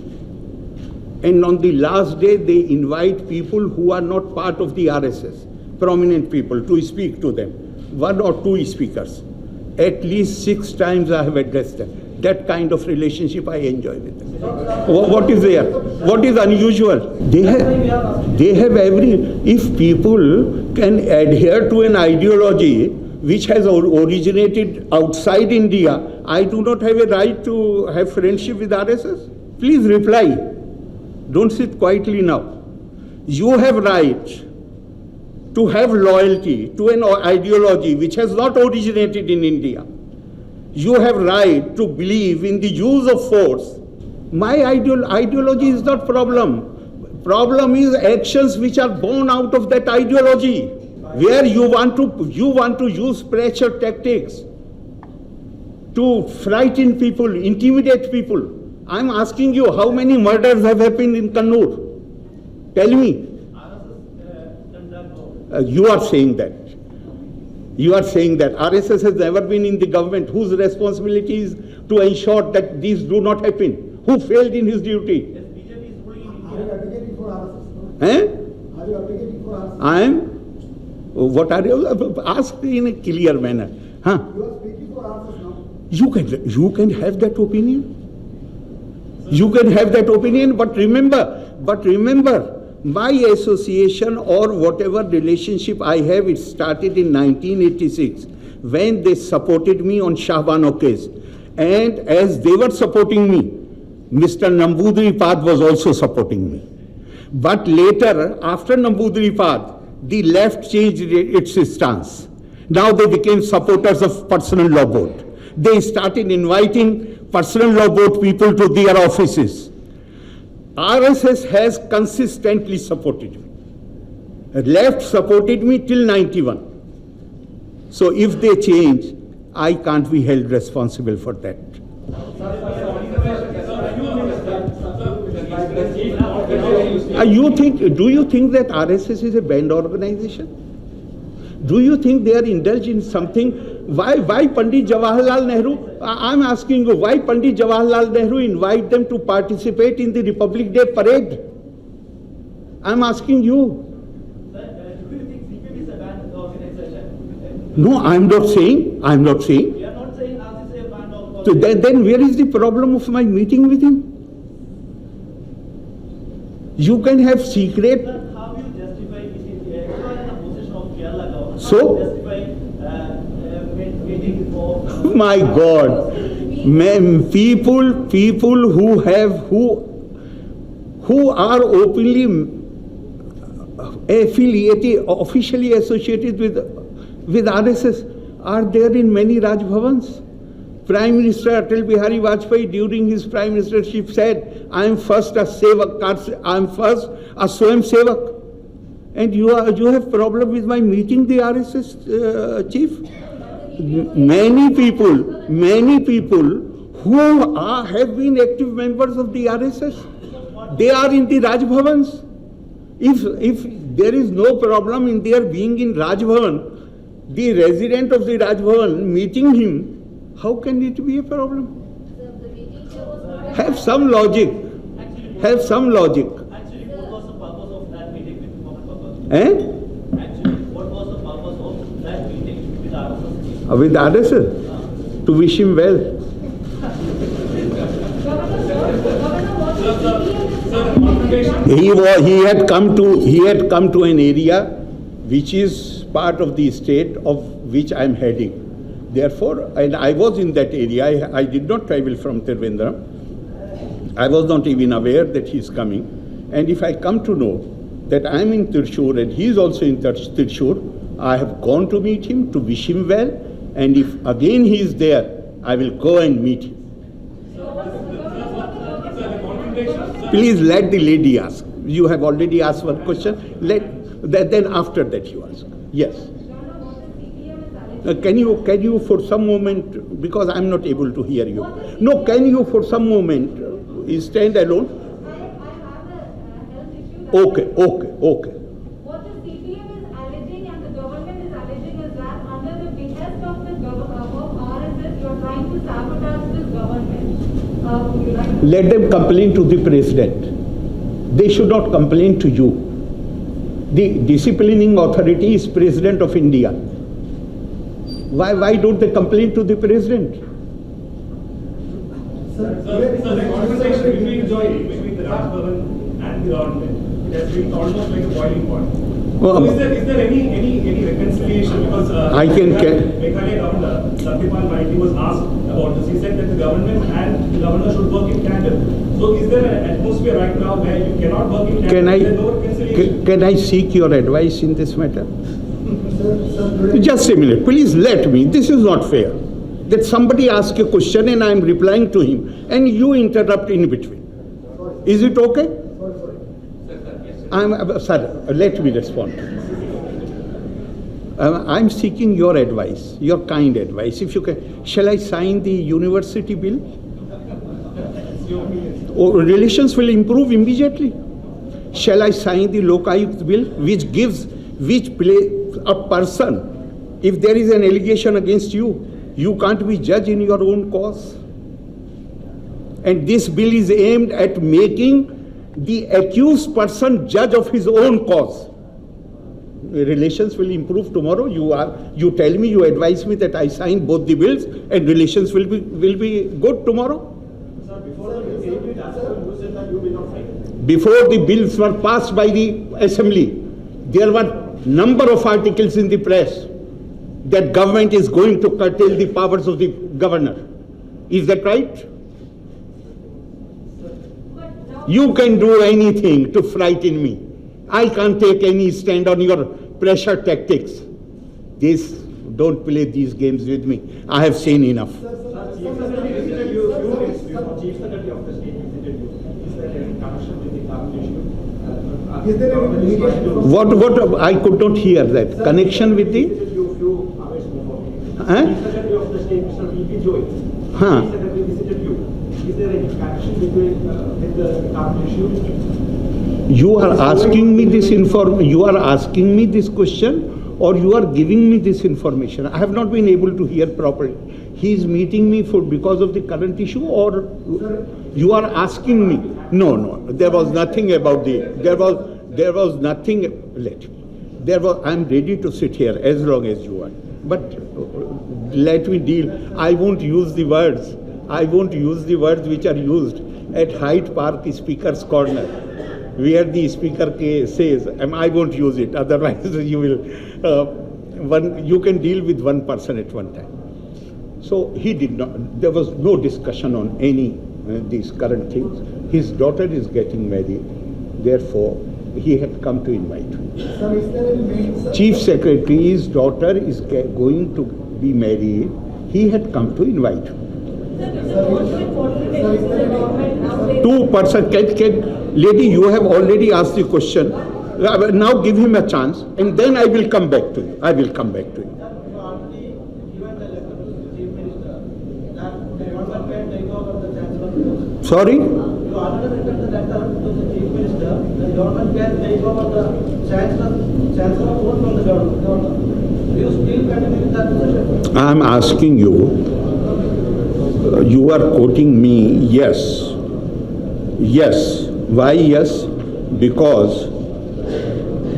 And on the last day, they invite people who are not part of the RSS, prominent people, to speak to them. 1 or 2 speakers. At least 6 times I have addressed them. That kind of relationship I enjoy with them. What is there? What is unusual? They have if people can adhere to an ideology which has originated outside India, I do not have a right to have friendship with RSS. Please reply. Don't sit quietly now. You have right to have loyalty to an ideology which has not originated in India. You have right to believe in the use of force. My ideology is not problem. Problem is actions which are born out of that ideology. where you want to use pressure tactics to frighten people, intimidate people. I'm asking you, how many murders have happened in Kannur? Tell me. You are saying that. You are saying that RSS has never been in the government. Whose responsibility is to ensure that these do not happen? Who failed in his duty? Yes, BJP is ruling in Are you India. advocating for RSS? Eh? Are you advocating for RSS? I am. What are you? Ask in a clear manner. Huh? You are speaking for RSS now. You can have that opinion. You can have that opinion, but remember, my association or whatever relationship I have, it started in 1986 when they supported me on Shahbano case. And as they were supporting me, Mr. Namboodiripad was also supporting me. But later, after Namboodiripad, the left changed its stance. Now they became supporters of personal law board. They started inviting personal law board people to their offices. RSS has consistently supported me. Left supported me till 91. So if they change, I can't be held responsible for that. Do you think that RSS is a banned organization? Do you think they are indulged in something? Why Pandit Jawaharlal Nehru? I'm asking you, why Pandit Jawaharlal Nehru invite them to participate in the Republic Day parade? I'm asking you. Sir, do you think CPM is a banned organization? No, I'm not saying. We are not saying RSS is a banned So organization. then where is the problem of my meeting with him? You can have secret. Sir, how do you justify you are in a position of Kerala government? So? How do you justify waiting for? My God, people who are openly affiliated, officially associated with RSS are there in many Raj Bhavans. Prime Minister Atal Bihari Vajpayee during his prime ministership said, I am first a sevak, I am first a Swayam Sevak. And you have problem with my meeting the RSS chief? Many people who have been active members of the RSS, they are in the Raj Bhavans. If there is no problem in their being in Raj Bhavan, the resident of the Raj Bhavan meeting him, how can it be a problem? The meeting here was not. Have some logic. Have some logic. Actually, what was the purpose of that meeting with Mohammed Baba? Eh? Actually, what was the purpose of that meeting with RSS? With RSS? To wish him well. He had come to an area which is part of the state of which I am heading. Therefore, and I was in that area. I did not travel from Trivandrum. I was not even aware that he is coming. And if I come to know that I am in Thrissur and he is also in Thrissur, I have gone to meet him to wish him well. And if again he is there, I will go and meet him. Please let the lady ask. You have already asked one question. Then after that you ask. Yes. Can you for some moment, because I'm not able to hear you. No, can you for some moment stand alone? I have a health issue. Okay. What the CPM is alleging and the government is alleging is that under the behest of the RSS, you are trying to sabotage this government. Would you like to? Let them complain to the president. They should not complain to you. The disciplining authority is President of India. Why don't they complain to the president? Sir, the conversation between the Raj Bhavan and the government, it has been almost like a boiling point. Well, So is there any reconciliation? Because Meghalaya Governor Satyapal Maiti was asked about this. He said that the government and the governor should work in tandem. So is there an atmosphere right now where you cannot work in tandem? Is there no reconciliation? Can I seek your advice in this matter? today, Just a minute, please let me. This is not fair. That somebody asks a question and I am replying to him and you interrupt in between. Is it okay? sorry. Sir, let me respond. I'm seeking your advice, your kind advice. If you can, shall I sign the university bill? Or relations will improve immediately. Shall I sign the Lokayukt bill, which a person, if there is an allegation against you, you can't be judge in your own cause. And this bill is aimed at making the accused person judge of his own cause. Relations will improve tomorrow. You tell me, you advise me that I sign both the bills, and relations will be good tomorrow. Sir, Before the bills were passed by the assembly, there were number of articles in the press that government is going to curtail the powers of the governor. Is that right? You can do anything to frighten me. I can't take any stand on your pressure tactics. Don't play these games with me. I have seen enough. Chief Secretary visited you. Chief Secretary of the state visited you. Is there any connection with the climate issue? Is there any mediation? What? I could not hear that. Connection with the? Visited you a few hours before. Huh? Chief Secretary of the state, Mr. V.P. Joy. Huh. Chief Secretary visited you. Is there any connection with the climate issue? You are asking me this You are asking me this question, or you are giving me this information? I have not been able to hear properly. He is meeting me because of the current issue, or you are asking me? No. There was nothing about there was nothing. I'm ready to sit here as long as you are. But let me deal. I won't use the words which are used at Hyde Park Speaker's Corner, where the speaker says, I won't use it, otherwise you will, you can deal with one person at one time. So there was no discussion on any these current things. His daughter is getting married, therefore he had come to invite me. Sir, is there any meeting? Chief Secretary's daughter is going to be married, he had come to invite me. Two person, lady, you have already asked the question. Now give him a chance, and then I will come back to you. You already given the letter to the Chief Minister that the government can take over the Chancellor post. Sorry? You already written the letter to the Chief Minister that the government can take over the Chancellor post from the government. Do you still continue with that position? I am asking you. You are quoting me, yes. Yes. Why yes? Because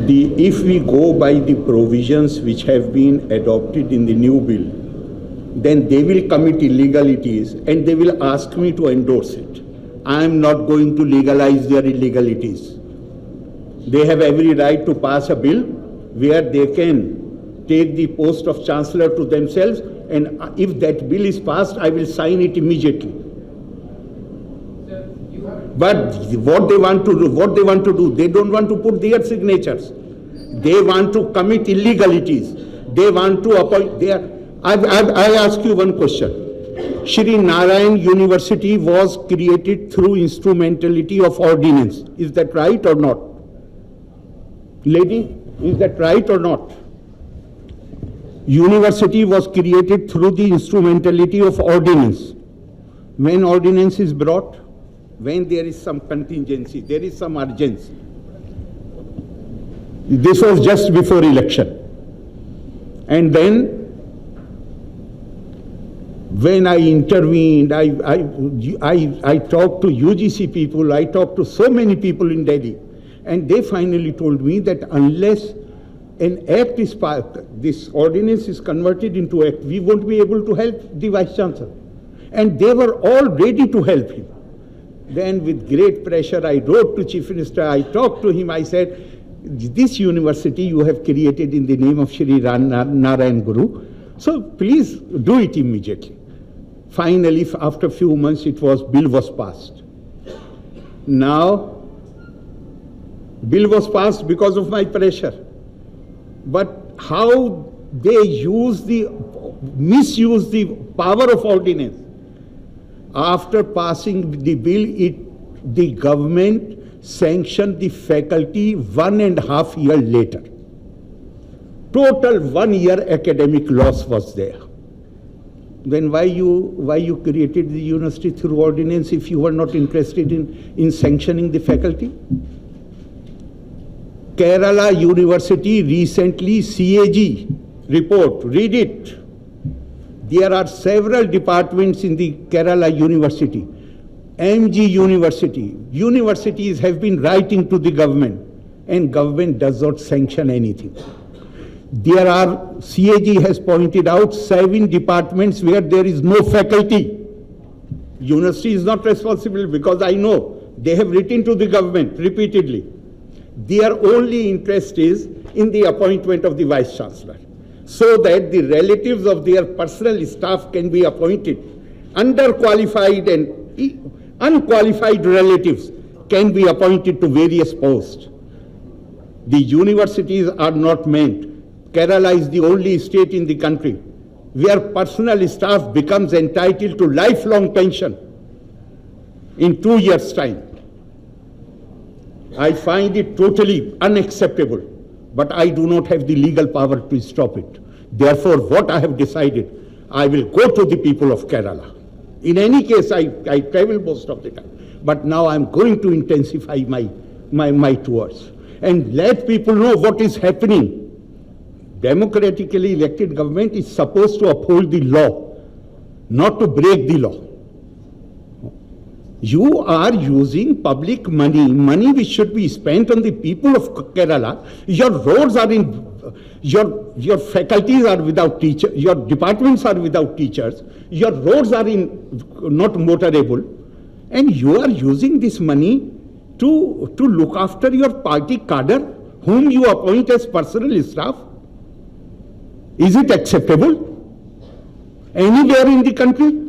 if we go by the provisions which have been adopted in the new bill, then they will commit illegalities and they will ask me to endorse it. I am not going to legalize their illegalities. They have every right to pass a bill where they can take the post of Chancellor to themselves, and if that bill is passed, I will sign it immediately. But what they want to do, they don't want to put their signatures. They want to commit illegalities. They want to appoint I'll ask you one question. Shri Narayan University was created through instrumentality of ordinance. Is that right or not? Lady, is that right or not? University was created through the instrumentality of ordinance. When ordinance is brought, when there is some contingency, there is some urgency. This was just before election. And then, when I intervened, I talked to UGC people, I talked to so many people in Delhi, and they finally told me that unless an act is passed, this ordinance is converted into act, we won't be able to help the Vice Chancellor. And they were all ready to help him. Then with great pressure, I wrote to Chief Minister, I talked to him, I said, this university you have created in the name of Shri Narayan Guru, so please do it immediately. Finally, after a few months, bill was passed. Now, bill was passed because of my pressure. But how they misuse the power of ordinance. After passing the bill, the government sanctioned the faculty 1.5 years later. total 1 year academic loss was there. Then why you created the university through ordinance if you were not interested in sanctioning the faculty? Kerala University recently CAG report, read it. There are several departments in the Kerala University. MG University, universities have been writing to the government and government does not sanction anything. There are, CAG has pointed out 7 departments where there is no faculty. University is not responsible because I know they have written to the government repeatedly. Their only interest is in the appointment of the Vice Chancellor, so that the relatives of their personal staff can be appointed. Underqualified and unqualified relatives can be appointed to various posts. The universities are not meant. Kerala is the only state in the country where personal staff becomes entitled to lifelong pension in 2 years' time. I find it totally unacceptable, but I do not have the legal power to stop it. Therefore, what I have decided, I will go to the people of Kerala. In any case, I travel most of the time, but now I'm going to intensify my tours and let people know what is happening. Democratically elected government is supposed to uphold the law, not to break the law. You are using public money which should be spent on the people of Kerala. Your roads are in, your faculties are without teachers, your departments are without teachers, your roads are not motorable, and you are using this money to look after your party cadre, whom you appoint as personal staff. Is it acceptable? Anywhere in the country?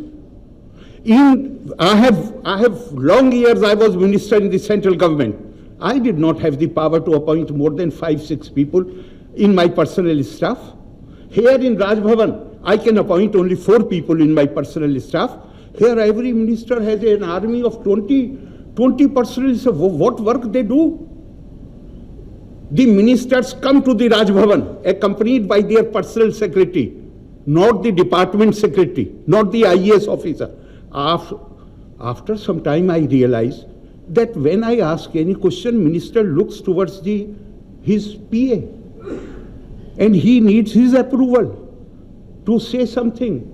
I have long years I was minister in the central government. I did not have the power to appoint more than 5-6 people in my personal staff. Here in Raj Bhavan, I can appoint only 4 people in my personal staff. Here every minister has an army of 20 personal staff. What work they do? The ministers come to the Raj Bhavan accompanied by their personal secretary, not the department secretary, not the IAS officer. After some time I realized that when I ask any question, minister looks towards his PA and he needs his approval to say something.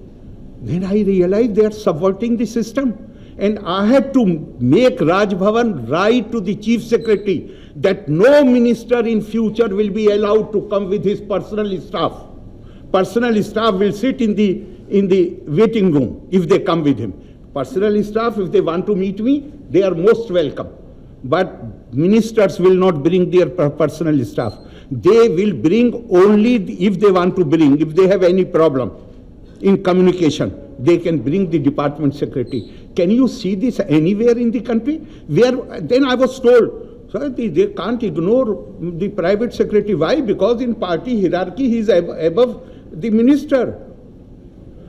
Then I realized they are subverting the system, and I had to make Raj Bhavan write to the chief secretary that no minister in future will be allowed to come with his personal staff. Personal staff will sit in the waiting room if they come with him. Personal staff, if they want to meet me, they are most welcome. But ministers will not bring their personal staff. They will bring only if they want to bring, if they have any problem in communication, they can bring the department secretary. Can you see this anywhere in the country? Then I was told, sir, they can't ignore the private secretary. Why? Because in party hierarchy, he is above the minister.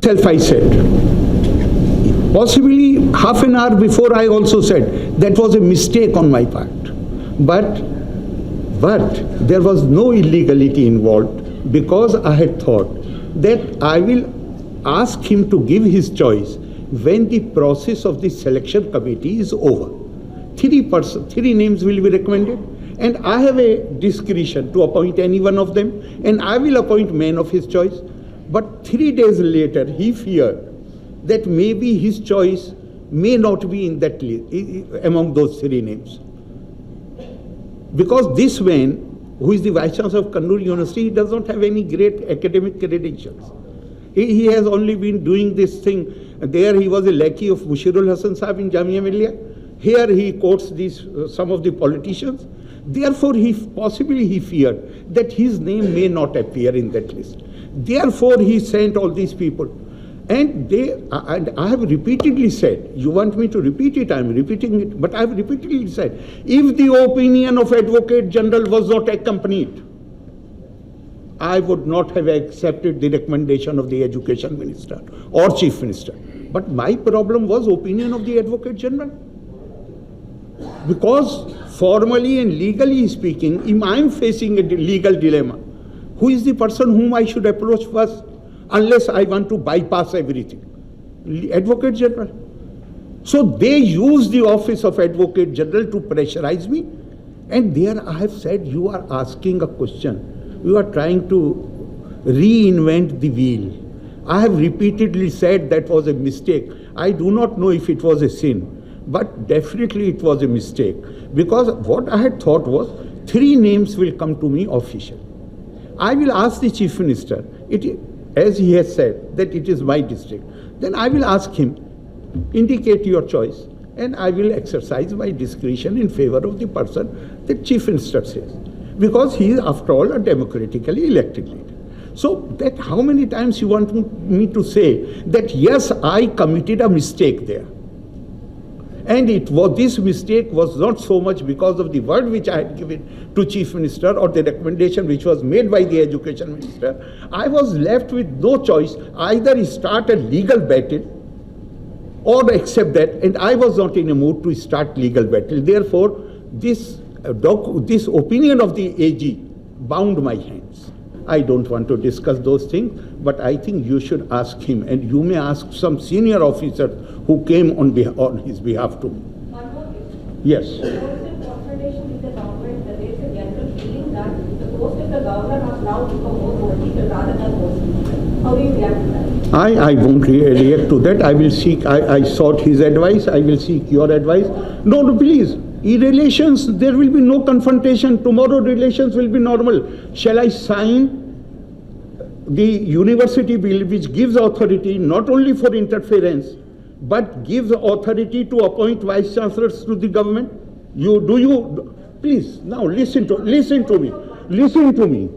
I said. Possibly half an hour before I also said that was a mistake on my part. But there was no illegality involved, because I had thought that I will ask him to give his choice when the process of the selection committee is over. 3 names will be recommended, and I have a discretion to appoint any one of them, and I will appoint man of his choice. But 3 days later, he feared that maybe his choice may not be in that list, among those 3 names. Because this man, who is the Vice Chancellor of Kannur University, he does not have any great academic credentials. He has only been doing this thing. There he was a lackey of Mushirul Hasan Sahib in Jamia Millia. Here he quotes some of the politicians. Therefore, he feared that his name may not appear in that list. Therefore, he sent all these people. And I have repeatedly said, you want me to repeat it, I am repeating it, but I have repeatedly said, if the opinion of Advocate General was not accompanied, I would not have accepted the recommendation of the Education Minister or Chief Minister. But my problem was opinion of the Advocate General. Because formally and legally speaking, I am facing a legal dilemma. who is the person whom I should approach first, unless I want to bypass everything? Advocate General. So they use the office of Advocate General to pressurize me. And there I have said, you are asking a question. You are trying to reinvent the wheel. I have repeatedly said that was a mistake. I do not know if it was a sin, but definitely it was a mistake. Because what I had thought was, 3 names will come to me official. I will ask the Chief Minister, as he has said, that it is my district. Then I will ask him, indicate your choice, and I will exercise my discretion in favor of the person that Chief Minister says. Because he is, after all, a democratically elected leader. So that how many times you want me to say that yes, I committed a mistake there. And this mistake was not so much because of the word which I had given to Chief Minister or the recommendation which was made by the Education Minister. I was left with no choice, either start a legal battle or accept that, and I was not in a mood to start legal battle. Therefore, this opinion of the AG bound my hands. I don't want to discuss those things, but I think you should ask him, and you may ask some senior officer who came on his behalf to me. One more thing. Yes. The post in confrontation with the government, there is a general feeling that the post of the governor has now become more political rather than post. How do you react to that? I won't react to that. I will seek, I sought his advice. I will seek your advice. No, please. Relations, there will be no confrontation. Tomorrow relations will be normal. Shall I sign the university bill which gives authority not only for interference, but gives authority to appoint vice chancellors to the government? Please, now listen to me.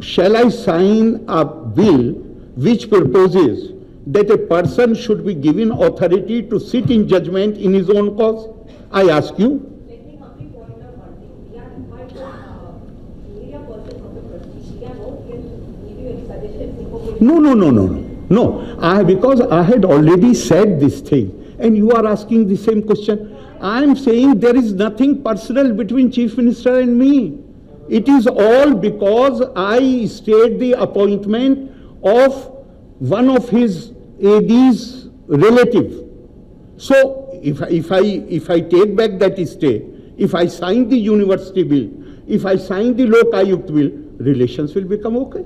Shall I sign a bill which proposes that a person should be given authority to sit in judgment in his own cause? I ask you. Let me complete point of one thing. We are invited media person from the prestige. We are not here to give you any suggestions. No. Because I had already said this thing, and you are asking the same question. I am saying there is nothing personal between Chief Minister and me. It is all because I stayed the appointment of one of his AD's relative. So if I take back that stay, if I sign the university bill, if I sign the Lok Ayukt bill, relations will become okay.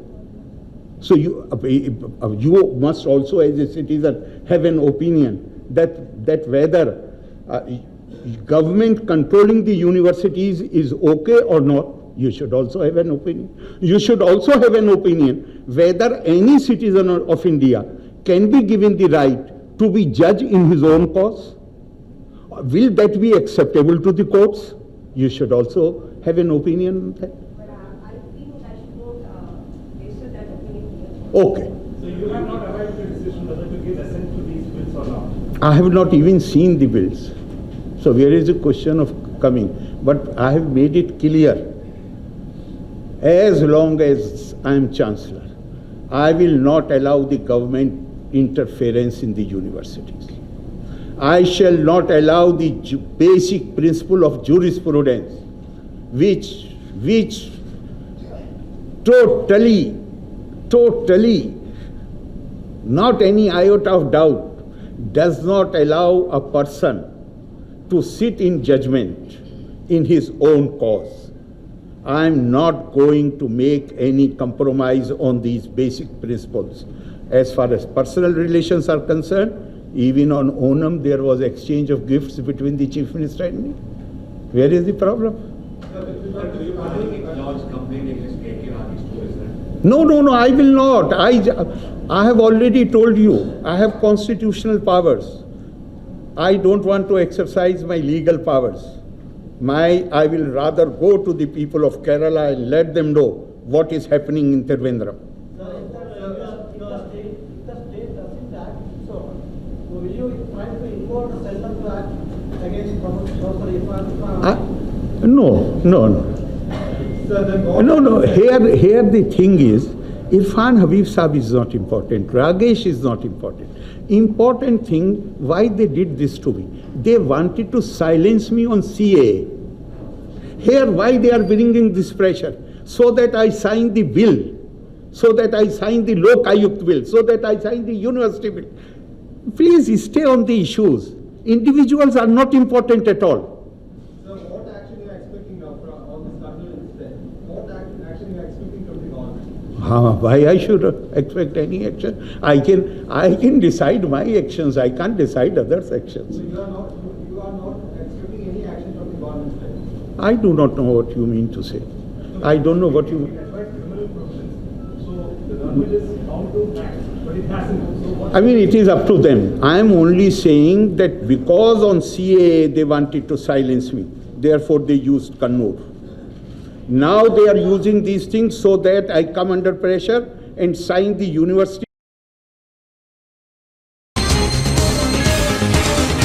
So you must also, as a citizen, have an opinion that whether government controlling the universities is okay or not. You should also have an opinion. You should also have an opinion whether any citizen of India can be given the right to be judged in his own cause. Will that be acceptable to the courts? You should also have an opinion on that. But I think I should not based on that opinion. Okay. So you have not arrived at a decision whether to give assent to these bills or not? I have not even seen the bills. So where is the question of coming? But I have made it clear. As long as I am Chancellor, I will not allow the government interference in the universities. I shall not allow the basic principle of jurisprudence, which totally, not any iota of doubt, does not allow a person to sit in judgment in his own cause. I am not going to make any compromise on these basic principles. As far as personal relations are concerned, even on Onam, there was exchange of gifts between the Chief Minister and me. Where is the problem? No, I will not. I have already told you, I have constitutional powers. I don't want to exercise my legal powers. I will rather go to the people of Kerala and let them know what is happening in Trivandrum. Will you try to import a center to act against Professor Irfan? No. Here the thing is, Irfan Habib Saab is not important. Ragesh is not important. Important thing, why they did this to me. They wanted to silence me on CAA. Here, why they are bringing this pressure? so that I sign the bill, so that I sign the Lok Ayukt bill, so that I sign the university bill. Please stay on the issues. Individuals are not important at all. So what action you are expecting now from all this carnival incident? What action you are expecting from the government? Why I should expect any action? I can decide my actions. I can't decide others' actions. So you are not expecting any action from the government side? I do not know what you mean to say. I don't know what you mean. So the government is bound to act, but it hasn't. So what? I mean, it is up to them. I am only saying that because on CAA they wanted to silence me, therefore they used Kannur. Now they are using these things so that I come under pressure and sign the university